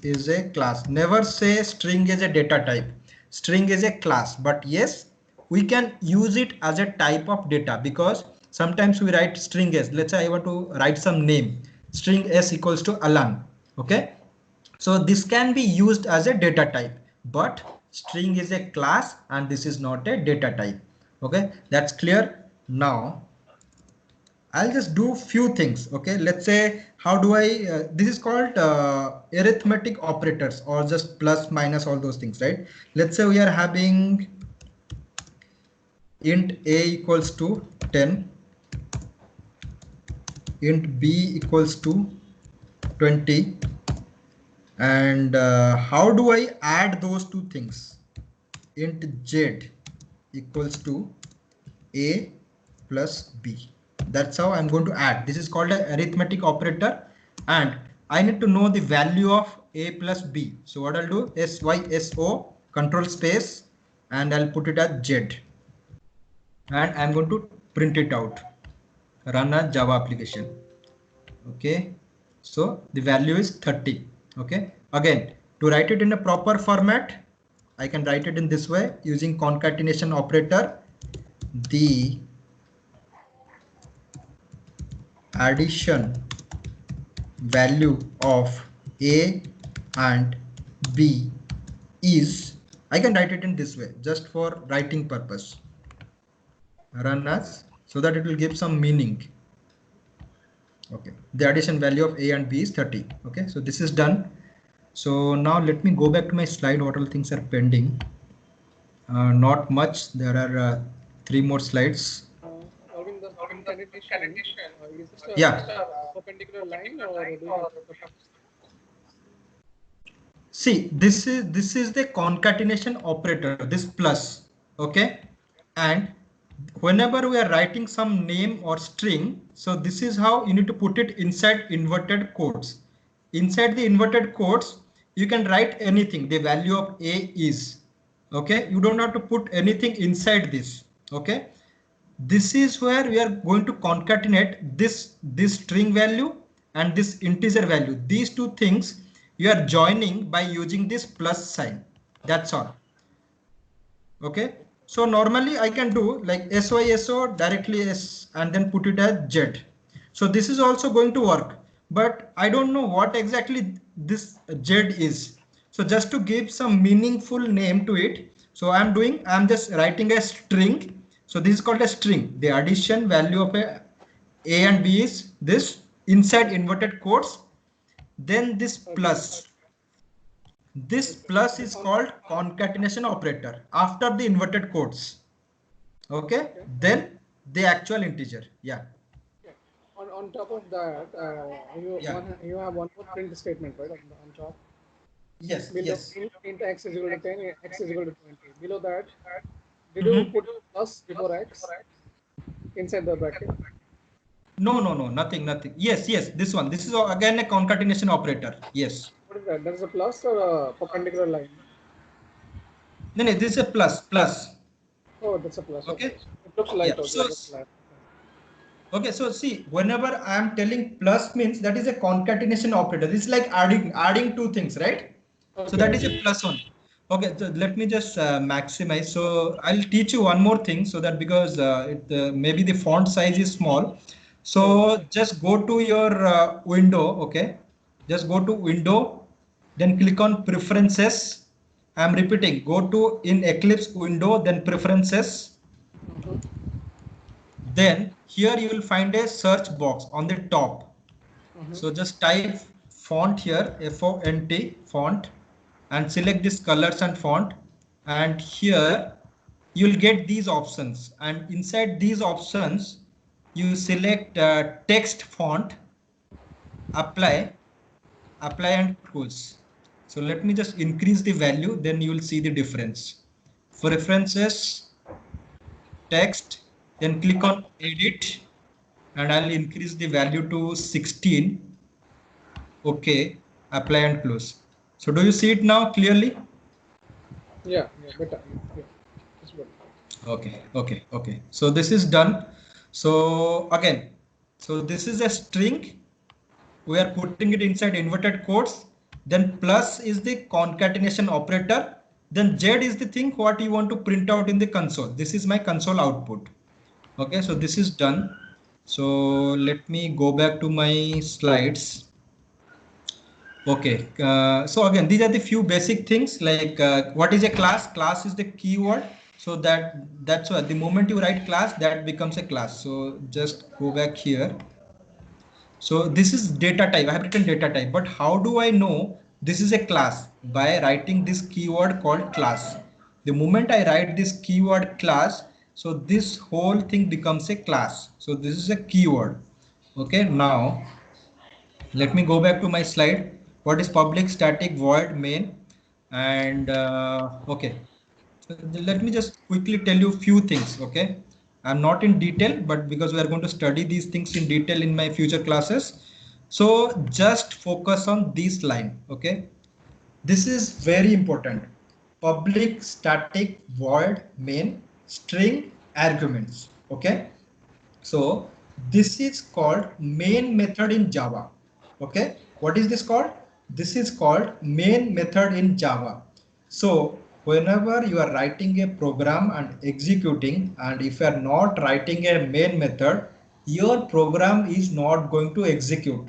is a class. Never say string is a data type. String is a class. But yes, we can use it as a type of data because sometimes we write string s. Let's say I want to write some name. String s equals to Alan. Okay. So this can be used as a data type, but string is a class and this is not a data type. Okay, that's clear. Now I'll just do few things. Okay, let's say how do I this is called arithmetic operators or just plus minus all those things, right? Let's say we are having int a equals to 10, int b equals to 20, and how do I add those two things? Int z equals to a plus b. That's how I'm going to add. This is called an arithmetic operator, and I need to know the value of a plus b. So what I'll do is SYSO control space, and I'll put it as z, and I'm going to print it out. Run a Java application. Okay, so the value is 30. Okay, again, to write it in a proper format, I can write it in this way using concatenation operator. The addition value of a and b is, I can write it in this way just for writing purpose. Run as, so that it will give some meaning. Okay, the addition value of a and b is 30. Okay, so this is done. So now let me go back to my slide. What all things are pending? Not much. There are 3 more slides. Alvin, the concatenation, is this a Yeah. perpendicular line or do you See, this is the concatenation operator, this plus. Okay, and whenever we are writing some name or string, so this is how you need to put it inside inverted quotes. Inside the inverted quotes, you can write anything. The value of a is, okay, you don't have to put anything inside this. Okay, this is where we are going to concatenate this string value and this integer value. These two things you are joining by using this plus sign. That's all. Okay, so normally I can do like SYSO directly S and then put it as Z. So this is also going to work, but I don't know what exactly this Z is. So just to give some meaningful name to it, so I'm just writing a string. So this is called a string. The addition value of a and B is this inside inverted quotes. Then this plus. This plus is called concatenation operator after the inverted quotes. Okay, then the actual integer. Yeah. On top of that, you have one more print statement, right? On top. Yes. Below, Yes. int x is equal to 10, x is equal to 20. Below that, did you put plus before x inside the bracket? No, nothing. Yes. This one. This is again a concatenation operator. Yes. What is that? That is a plus or a perpendicular line? No, this is a plus. Oh, that's a plus. Okay. It looks light. Yeah. Okay, so see, whenever I am telling plus means that is a concatenation operator. This is like adding two things, right? Okay. So that is a plus one. Okay, so let me just maximize. So I'll teach you one more thing, so that because maybe the font size is small. So just go to your window. Okay, just go to window, then click on preferences. I'm repeating, go to in Eclipse window, then preferences. Then here you will find a search box on the top. So just type font here, FONT font, and select this colors and font. And here you'll get these options. And inside these options, you select text font, apply and close. So let me just increase the value, then you will see the difference. For references, text, then click on edit, and I'll increase the value to 16. Okay, apply and close. So do you see it now clearly? Yeah, better. Yeah, it's better. Okay. So this is done. So again, so this is a string. We are putting it inside inverted quotes. Then plus is the concatenation operator. Then Z is the thing what you want to print out in the console. This is my console output. Okay, so this is done. So let me go back to my slides. Okay, so again, these are the few basic things like what is a class? Class is the keyword. So that's why the moment you write class, that becomes a class. So just go back here. So this is data type. I have written data type, but how do I know this is a class? By writing this keyword called class. The moment I write this keyword class, So this whole thing becomes a class. So this is a keyword. Okay, now let me go back to my slide. What is public static void main? And okay, so let me just quickly tell you a few things. Okay, I'm not in detail, but because we are going to study these things in detail in my future classes, so just focus on this line. Okay, this is very important. Public static void main string arguments. Okay, so this is called main method in Java. Okay, what is this called? This is called main method in Java. So whenever you are writing a program and executing, and if you are not writing a main method, your program is not going to execute.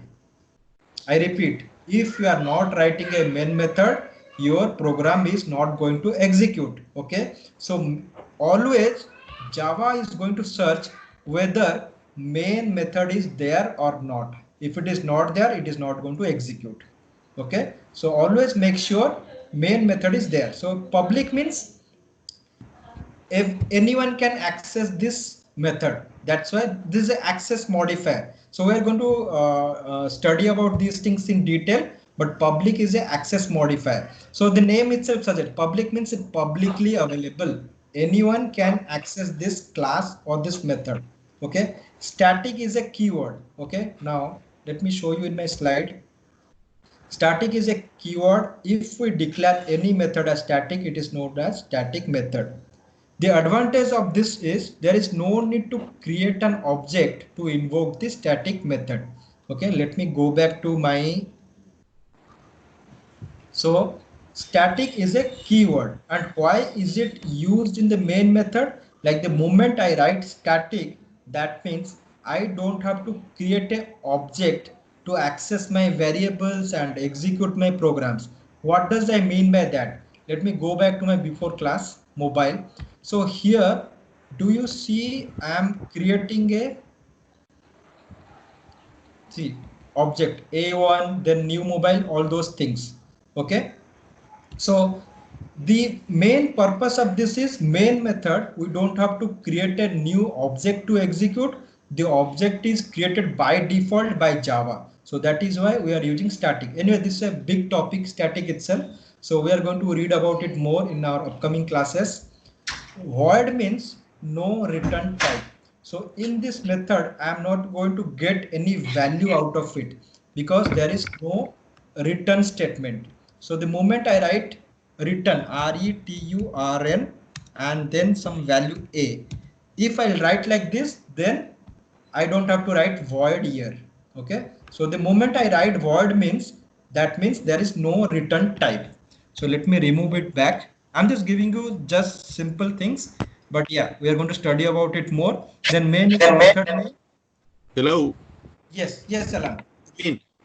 I repeat, if you are not writing a main method, your program is not going to execute. Okay, so always Java is going to search whether main method is there or not. If it is not there, it is not going to execute. Okay, so always make sure main method is there. So public means if anyone can access this method, that's why this is an access modifier. So we are going to study about these things in detail, but public is an access modifier. So the name itself suggests public means it publicly available. Anyone can access this class or this method. Okay, static is a keyword. Okay, now let me show you in my slide. Static is a keyword. If we declare any method as static, it is known as static method. The advantage of this is there is no need to create an object to invoke the static method. Okay, let me go back to my. So static is a keyword, and why is it used in the main method? Like the moment I write static, that means I don't have to create an object to access my variables and execute my programs. What does I mean by that? Let me go back to my before class mobile. So here, do you see I am creating a see object A1, then new mobile, all those things. Okay. So the main purpose of this is main method. We don't have to create a new object to execute. The object is created by default by Java. So that is why we are using static. Anyway, this is a big topic, static itself. So we are going to read about it more in our upcoming classes. Void means no return type. So in this method, I am not going to get any value out of it because there is no return statement. So the moment I write return return and then some value a, if I write like this, then I don't have to write void here. Okay. So the moment I write void means that means there is no return type. So let me remove it back. I'm just giving you just simple things, but yeah, we are going to study about it more. Then main is a method name. Hello. Yes, Alan.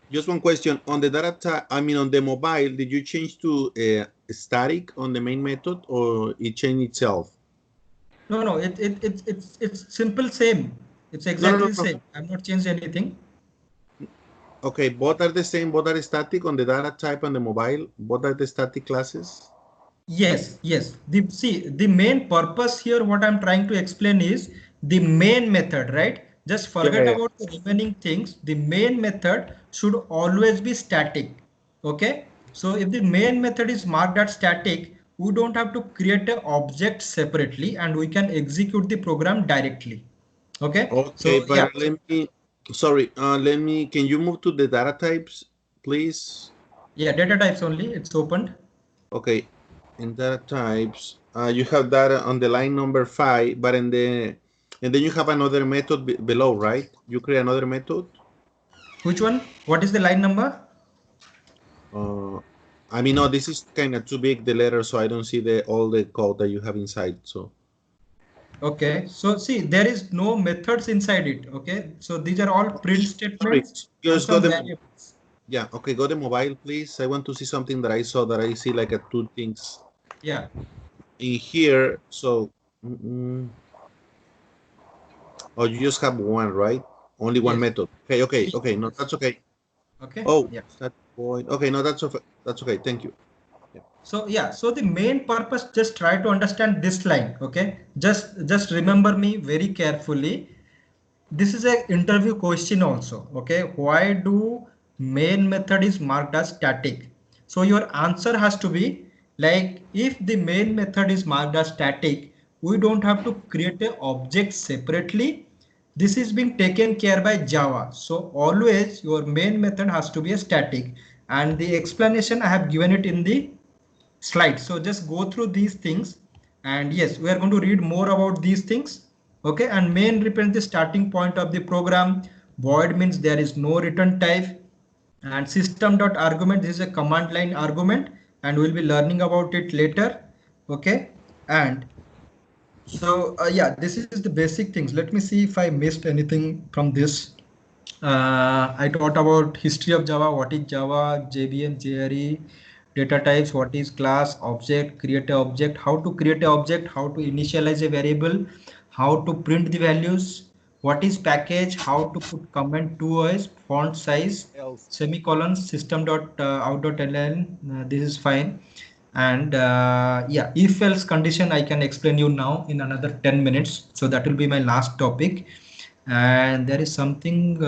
Just one question on the data. I mean, on the mobile, did you change to static on the main method, or it changed itself? No, it's simple same. It's exactly the same. I've not changed anything. Okay, both are the same. Both are static on the data type and the mobile. Both are the static classes. Yes. The main purpose here, what I'm trying to explain is the main method, right? Just forget about the remaining things. The main method should always be static. Okay. So if the main method is marked as static, we don't have to create an object separately and we can execute the program directly. Okay. Okay, so but yeah. can you move to the data types, please? Yeah, data types only. It's opened. Okay, in data types, you have data on the line number 5, but and then you have another method below, right? You create another method. Which one? What is the line number? I mean, no, this is kind of too big, the letter, so I don't see all the code that you have inside. So. Okay, so see, there is no methods inside it. Okay, so these are all print statements. Just go variables. Yeah, okay, go to mobile, please. I want to see something that I saw that I see like two things. Yeah. In here, so oh, you just have one, right? Only one method. Okay. No, that's okay. Okay. Oh, yeah. That point. Okay, no, that's okay. Thank you. Yeah. So yeah, so the main purpose, just try to understand this line. Okay, just remember me very carefully. This is an interview question also. Okay, why do main method is marked as static? So your answer has to be like, if the main method is marked as static, we don't have to create a object separately. This is being taken care by Java. So always your main method has to be a static, and the explanation I have given it in the slide. So just go through these things, and yes, we are going to read more about these things. Okay, and main represents the starting point of the program. Void means there is no return type, and system.argument, this is a command line argument, and we'll be learning about it later. Okay, and so yeah, this is the basic things. Let me see if I missed anything from this. I taught about history of Java, what is Java, JVM, JRE, data types, what is class, object, create a object, how to create a object, how to initialize a variable, how to print the values, what is package, how to put comment to OS, font size, Else. semicolon, system.out.ln, this is fine. And yeah, if else condition I can explain you now in another 10 minutes. So that will be my last topic. And there is something,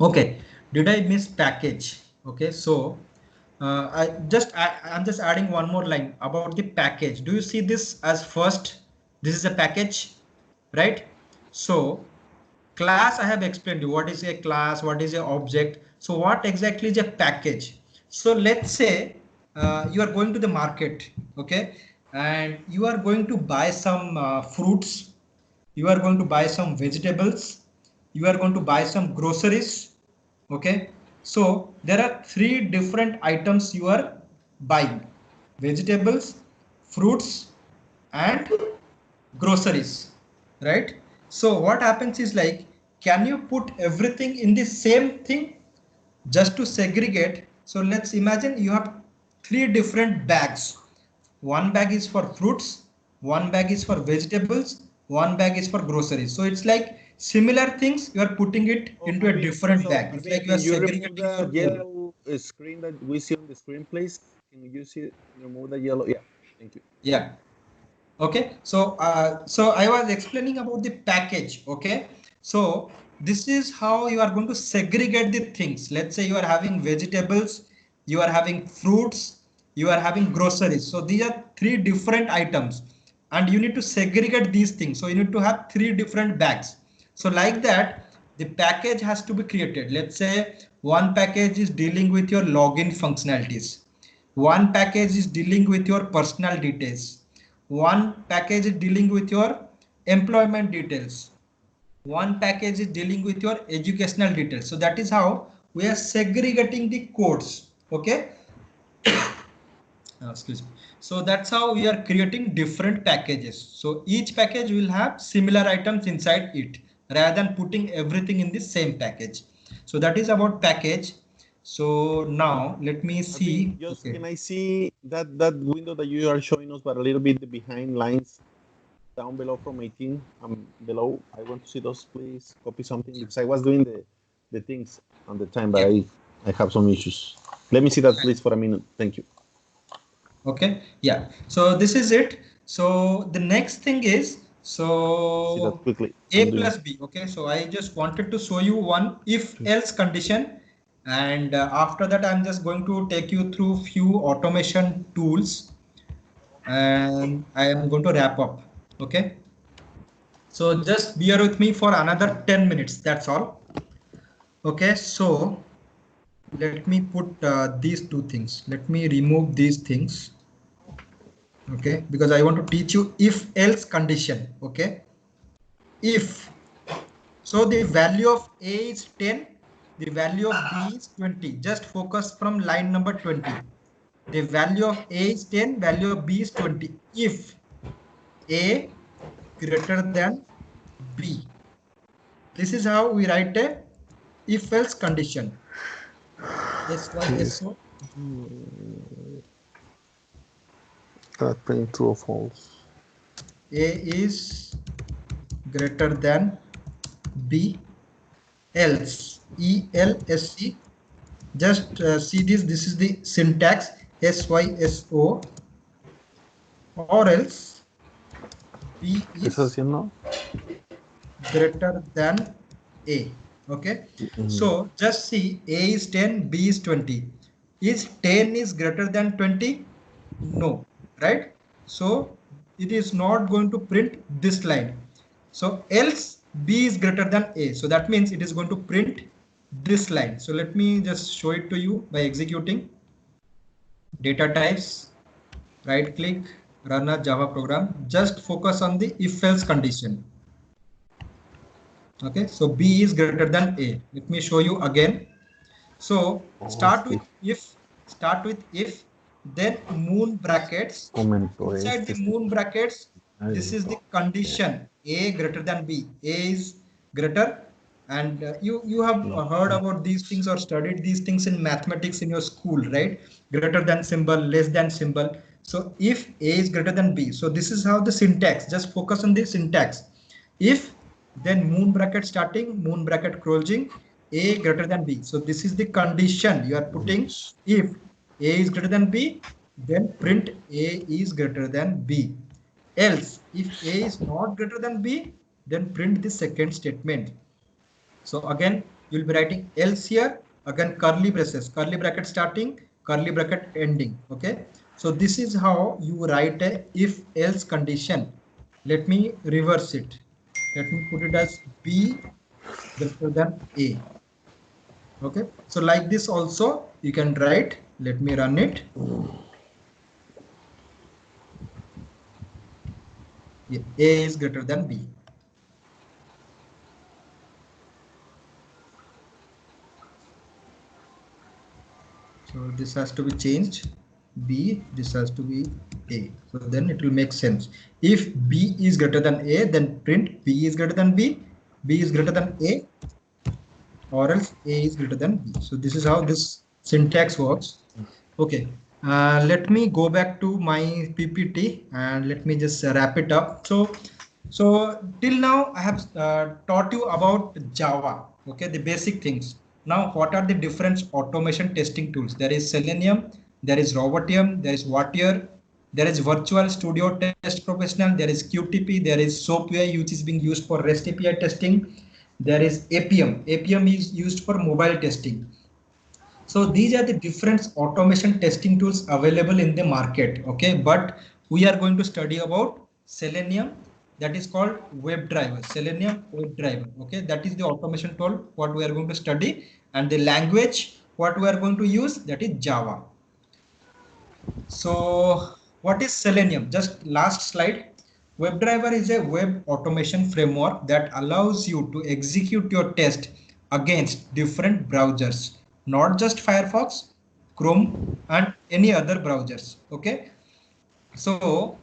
okay, did I miss package? Okay, so I'm just adding one more line about the package. Do you see this as first? This is a package, right? So class, I have explained you what is a class, what is a object. So what exactly is a package? So let's say you are going to the market, okay, and you are going to buy some fruits, you are going to buy some vegetables, you are going to buy some groceries. Okay, so there are three different items you are buying: vegetables, fruits, and groceries, right? So what happens is like, can you put everything in the same thing just to segregate? So let's imagine you have three different bags. One bag is for fruits, one bag is for vegetables, one bag is for groceries. So it's like similar things, you are putting it into a different bag. It's like you are Can you remove segregating the your food. yellow screen that we see on the screen, please? Can you see remove the yellow? Yeah, thank you. Yeah. Okay, so so I was explaining about the package. Okay, so this is how you are going to segregate the things. Let's say you are having vegetables, you are having fruits, you are having groceries. So these are three different items, and you need to segregate these things. So you need to have three different bags. So like that, the package has to be created. Let's say one package is dealing with your login functionalities, one package is dealing with your personal details, one package is dealing with your employment details, one package is dealing with your educational details. So that is how we are segregating the codes. Okay, excuse me. So that's how we are creating different packages. So each package will have similar items inside it, rather than putting everything in the same package. So that is about package. So now let me see. Just Okay. can I see that window that you are showing us, but a little bit behind lines down below from 18 below? I want to see those, please. Copy something because I was doing the things on the time, but Yeah. I have some issues. Let me see that, please, for a minute. Thank you. Okay, yeah, so this is it. So the next thing is, See that so quickly. a I'm doing. plus b. Okay, so I just wanted to show you one if else condition, and after that I'm just going to take you through few automation tools, and I am going to wrap up. Okay, so just bear with me for another 10 minutes, that's all. Okay, so let me put these two things, let me remove these things. Okay, because I want to teach you if else condition. Okay, if, so the value of a is 10, the value of b is 20. Just focus from line number 20. The value of a is 10, value of b is 20 if a greater than b. This is how we write a if else condition. SYSO. Print true or false. A is greater than b, else, ELSE. Just see this is the syntax. SYSO, or else B is greater than A. Okay. So just see, A is 10, B is 20. Is 10 is greater than 20? No, right? So it is not going to print this line. So else B is greater than A. So that means it is going to print this line. So let me just show it to you by executing data types, right click, run a Java program. Just focus on the if else condition. Okay, so B is greater than A. Let me show you again. So start with if, then moon brackets. Inside the moon brackets, this is the condition A greater than B. A is greater, and you have heard about these things or studied these things in mathematics in your school, right? Greater than symbol, less than symbol. So if A is greater than B, so this is how the syntax. Just focus on the syntax. If, then moon bracket starting, moon bracket closing, A greater than B. So this is the condition you are putting. If A is greater than B, then print A is greater than B. Else, if A is not greater than B, then print the second statement. So again, you'll be writing else here, again curly braces, curly bracket starting, curly bracket ending. Okay. So this is how you write a if else condition. Let me reverse it. Let me put it as B greater than A. Okay. So like this also you can write. Let me run it. Yeah, A is greater than B. So this has to be changed. B, this has to be A. So then it will make sense. If B is greater than A, then print B is greater than B, B is greater than A, or else A is greater than B. So this is how this syntax works. Okay. Let me go back to my PPT and let me just wrap it up. So till now I have taught you about Java. Okay, the basic things. Now, what are the different automation testing tools? There is Selenium, there is Robotium, there is Wattier, there is Virtual Studio Test Professional, there is QTP, there is SoapUI, which is being used for REST API testing. There is Appium. Appium is used for mobile testing. So these are the different automation testing tools available in the market. Okay, but we are going to study about Selenium, that is called WebDriver. Selenium WebDriver. Okay, that is the automation tool what we are going to study, and the language what we are going to use, that is Java. So what is Selenium? Just last slide. WebDriver is a web automation framework that allows you to execute your test against different browsers, not just Firefox, Chrome, and any other browsers. Okay. So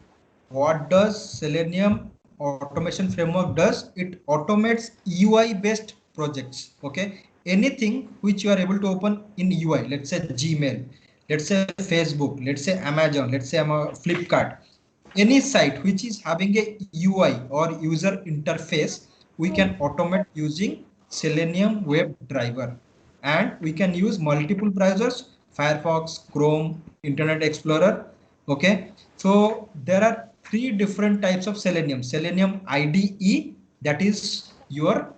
what does Selenium automation framework does? It automates UI based projects. Okay. Anything which you are able to open in UI, let's say Gmail, let's say Facebook, let's say Amazon, let's say Flipkart, any site which is having a UI or user interface, we can automate using Selenium WebDriver. And we can use multiple browsers, Firefox, Chrome, Internet Explorer. Okay, so there are three different types of Selenium. Selenium IDE, that is your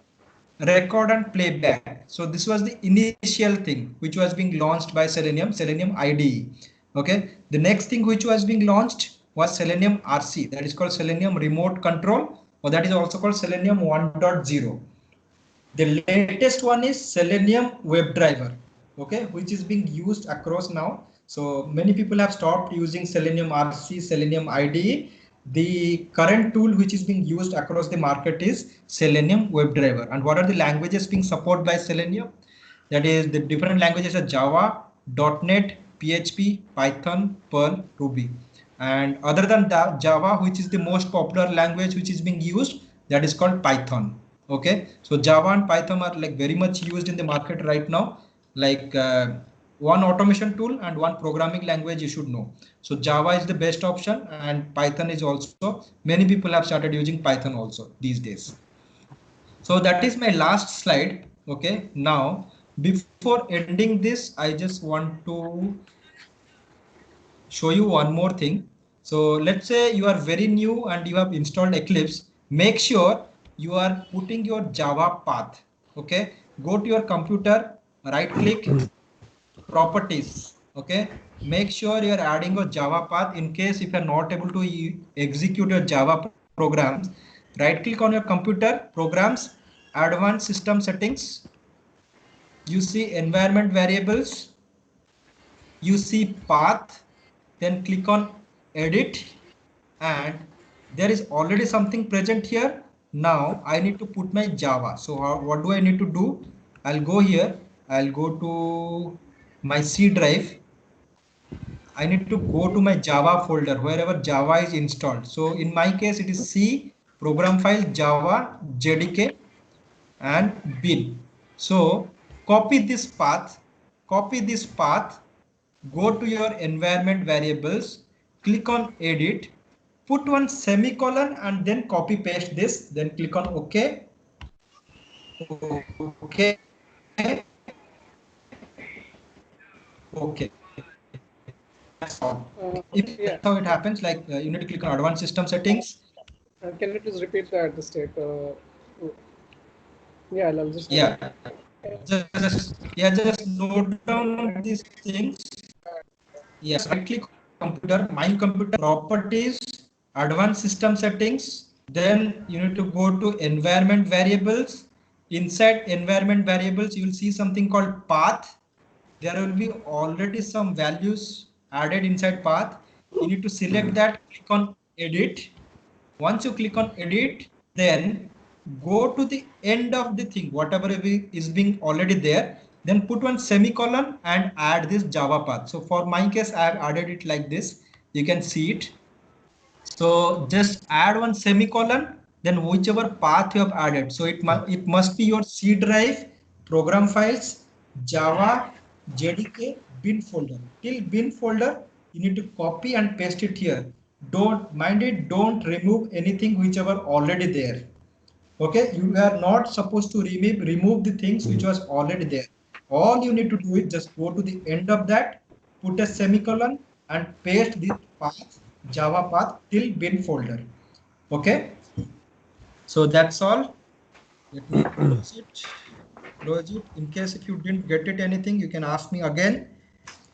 record and playback. So this was the initial thing which was being launched by Selenium IDE. Okay, the next thing which was being launched was Selenium RC, that is called Selenium Remote Control, or that is also called Selenium 1.0. The latest one is Selenium WebDriver, okay, which is being used across now. So many people have stopped using Selenium RC, Selenium IDE. The current tool which is being used across the market is Selenium WebDriver. And what are the languages being supported by Selenium? That is, the different languages are Java, .NET, PHP, Python, Perl, Ruby. And other than that, Java, which is the most popular language which is being used, that is called Python. Okay, so Java and Python are like very much used in the market right now. Like one automation tool and one programming language you should know. So Java is the best option, and Python is also, many people have started using Python also these days. So that is my last slide. Okay, now before ending this, I just want to show you one more thing. So let's say you are very new and you have installed Eclipse. Make sure you are putting your Java path. Okay, go to your computer, right click, properties. Okay, make sure you are adding a Java path. In case if you are not able to execute your Java programs, right click on your computer, programs, advanced system settings. You see environment variables, you see path, then click on edit, and there is already something present here. Now I need to put my Java. So what do I need to do? I'll go here, I'll go to my C drive. I need to go to my Java folder wherever Java is installed. So in my case, it is C, program file, Java, JDK, and bin. So copy this path, go to your environment variables, click on edit, put one semicolon and then copy paste this, then click on OK. Okay. Okay. That's all. If Yeah. that's how it happens, like you need to click on advanced system settings. Can you please repeat that the step? Yeah, I'll just. Yeah. Just note down these things. Yes, right click computer, my computer, properties, advanced system settings. Then you need to go to environment variables. Inside environment variables, you will see something called path. There will be already some values added inside path. You need to select that, click on edit. Once you click on edit, then go to the end of the thing, whatever is being already there, then put one semicolon and add this Java path. So for my case, I have added it like this. You can see it. So just add one semicolon, then whichever path you have added. So it must be your C drive, program files, Java, JDK, bin folder. Till bin folder, you need to copy and paste it here. Don't mind it, don't remove anything whichever already there. Okay, you are not supposed to remove the things which was already there. All you need to do is just go to the end of that, put a semicolon and paste the path, Java path till bin folder. Okay, so that's all. Let me close it. Close it. In case if you didn't get it anything, you can ask me again.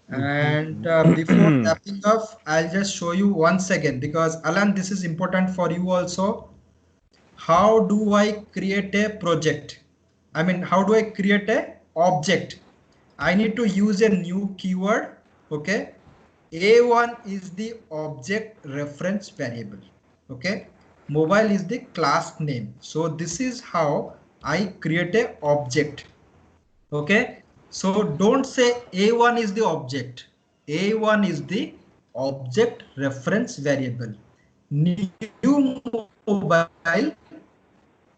And before wrapping up, I'll just show you once again, because Alan, this is important for you also. How do I create a project? I mean, how do I create a object? I need to use a new keyword. Okay. A1 is the object reference variable. Okay. Mobile is the class name. So this is how I create a object. Okay. So don't say A1 is the object. A1 is the object reference variable. New mobile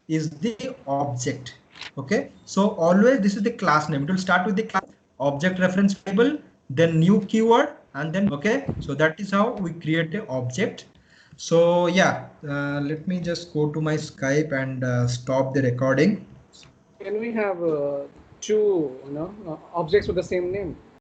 is the object. Okay, so always this is the class name. It will start with the class object reference variable, then new keyword, and then okay. So that is how we create an object. So yeah, let me just go to my Skype and stop the recording. Can we have two, objects with the same name?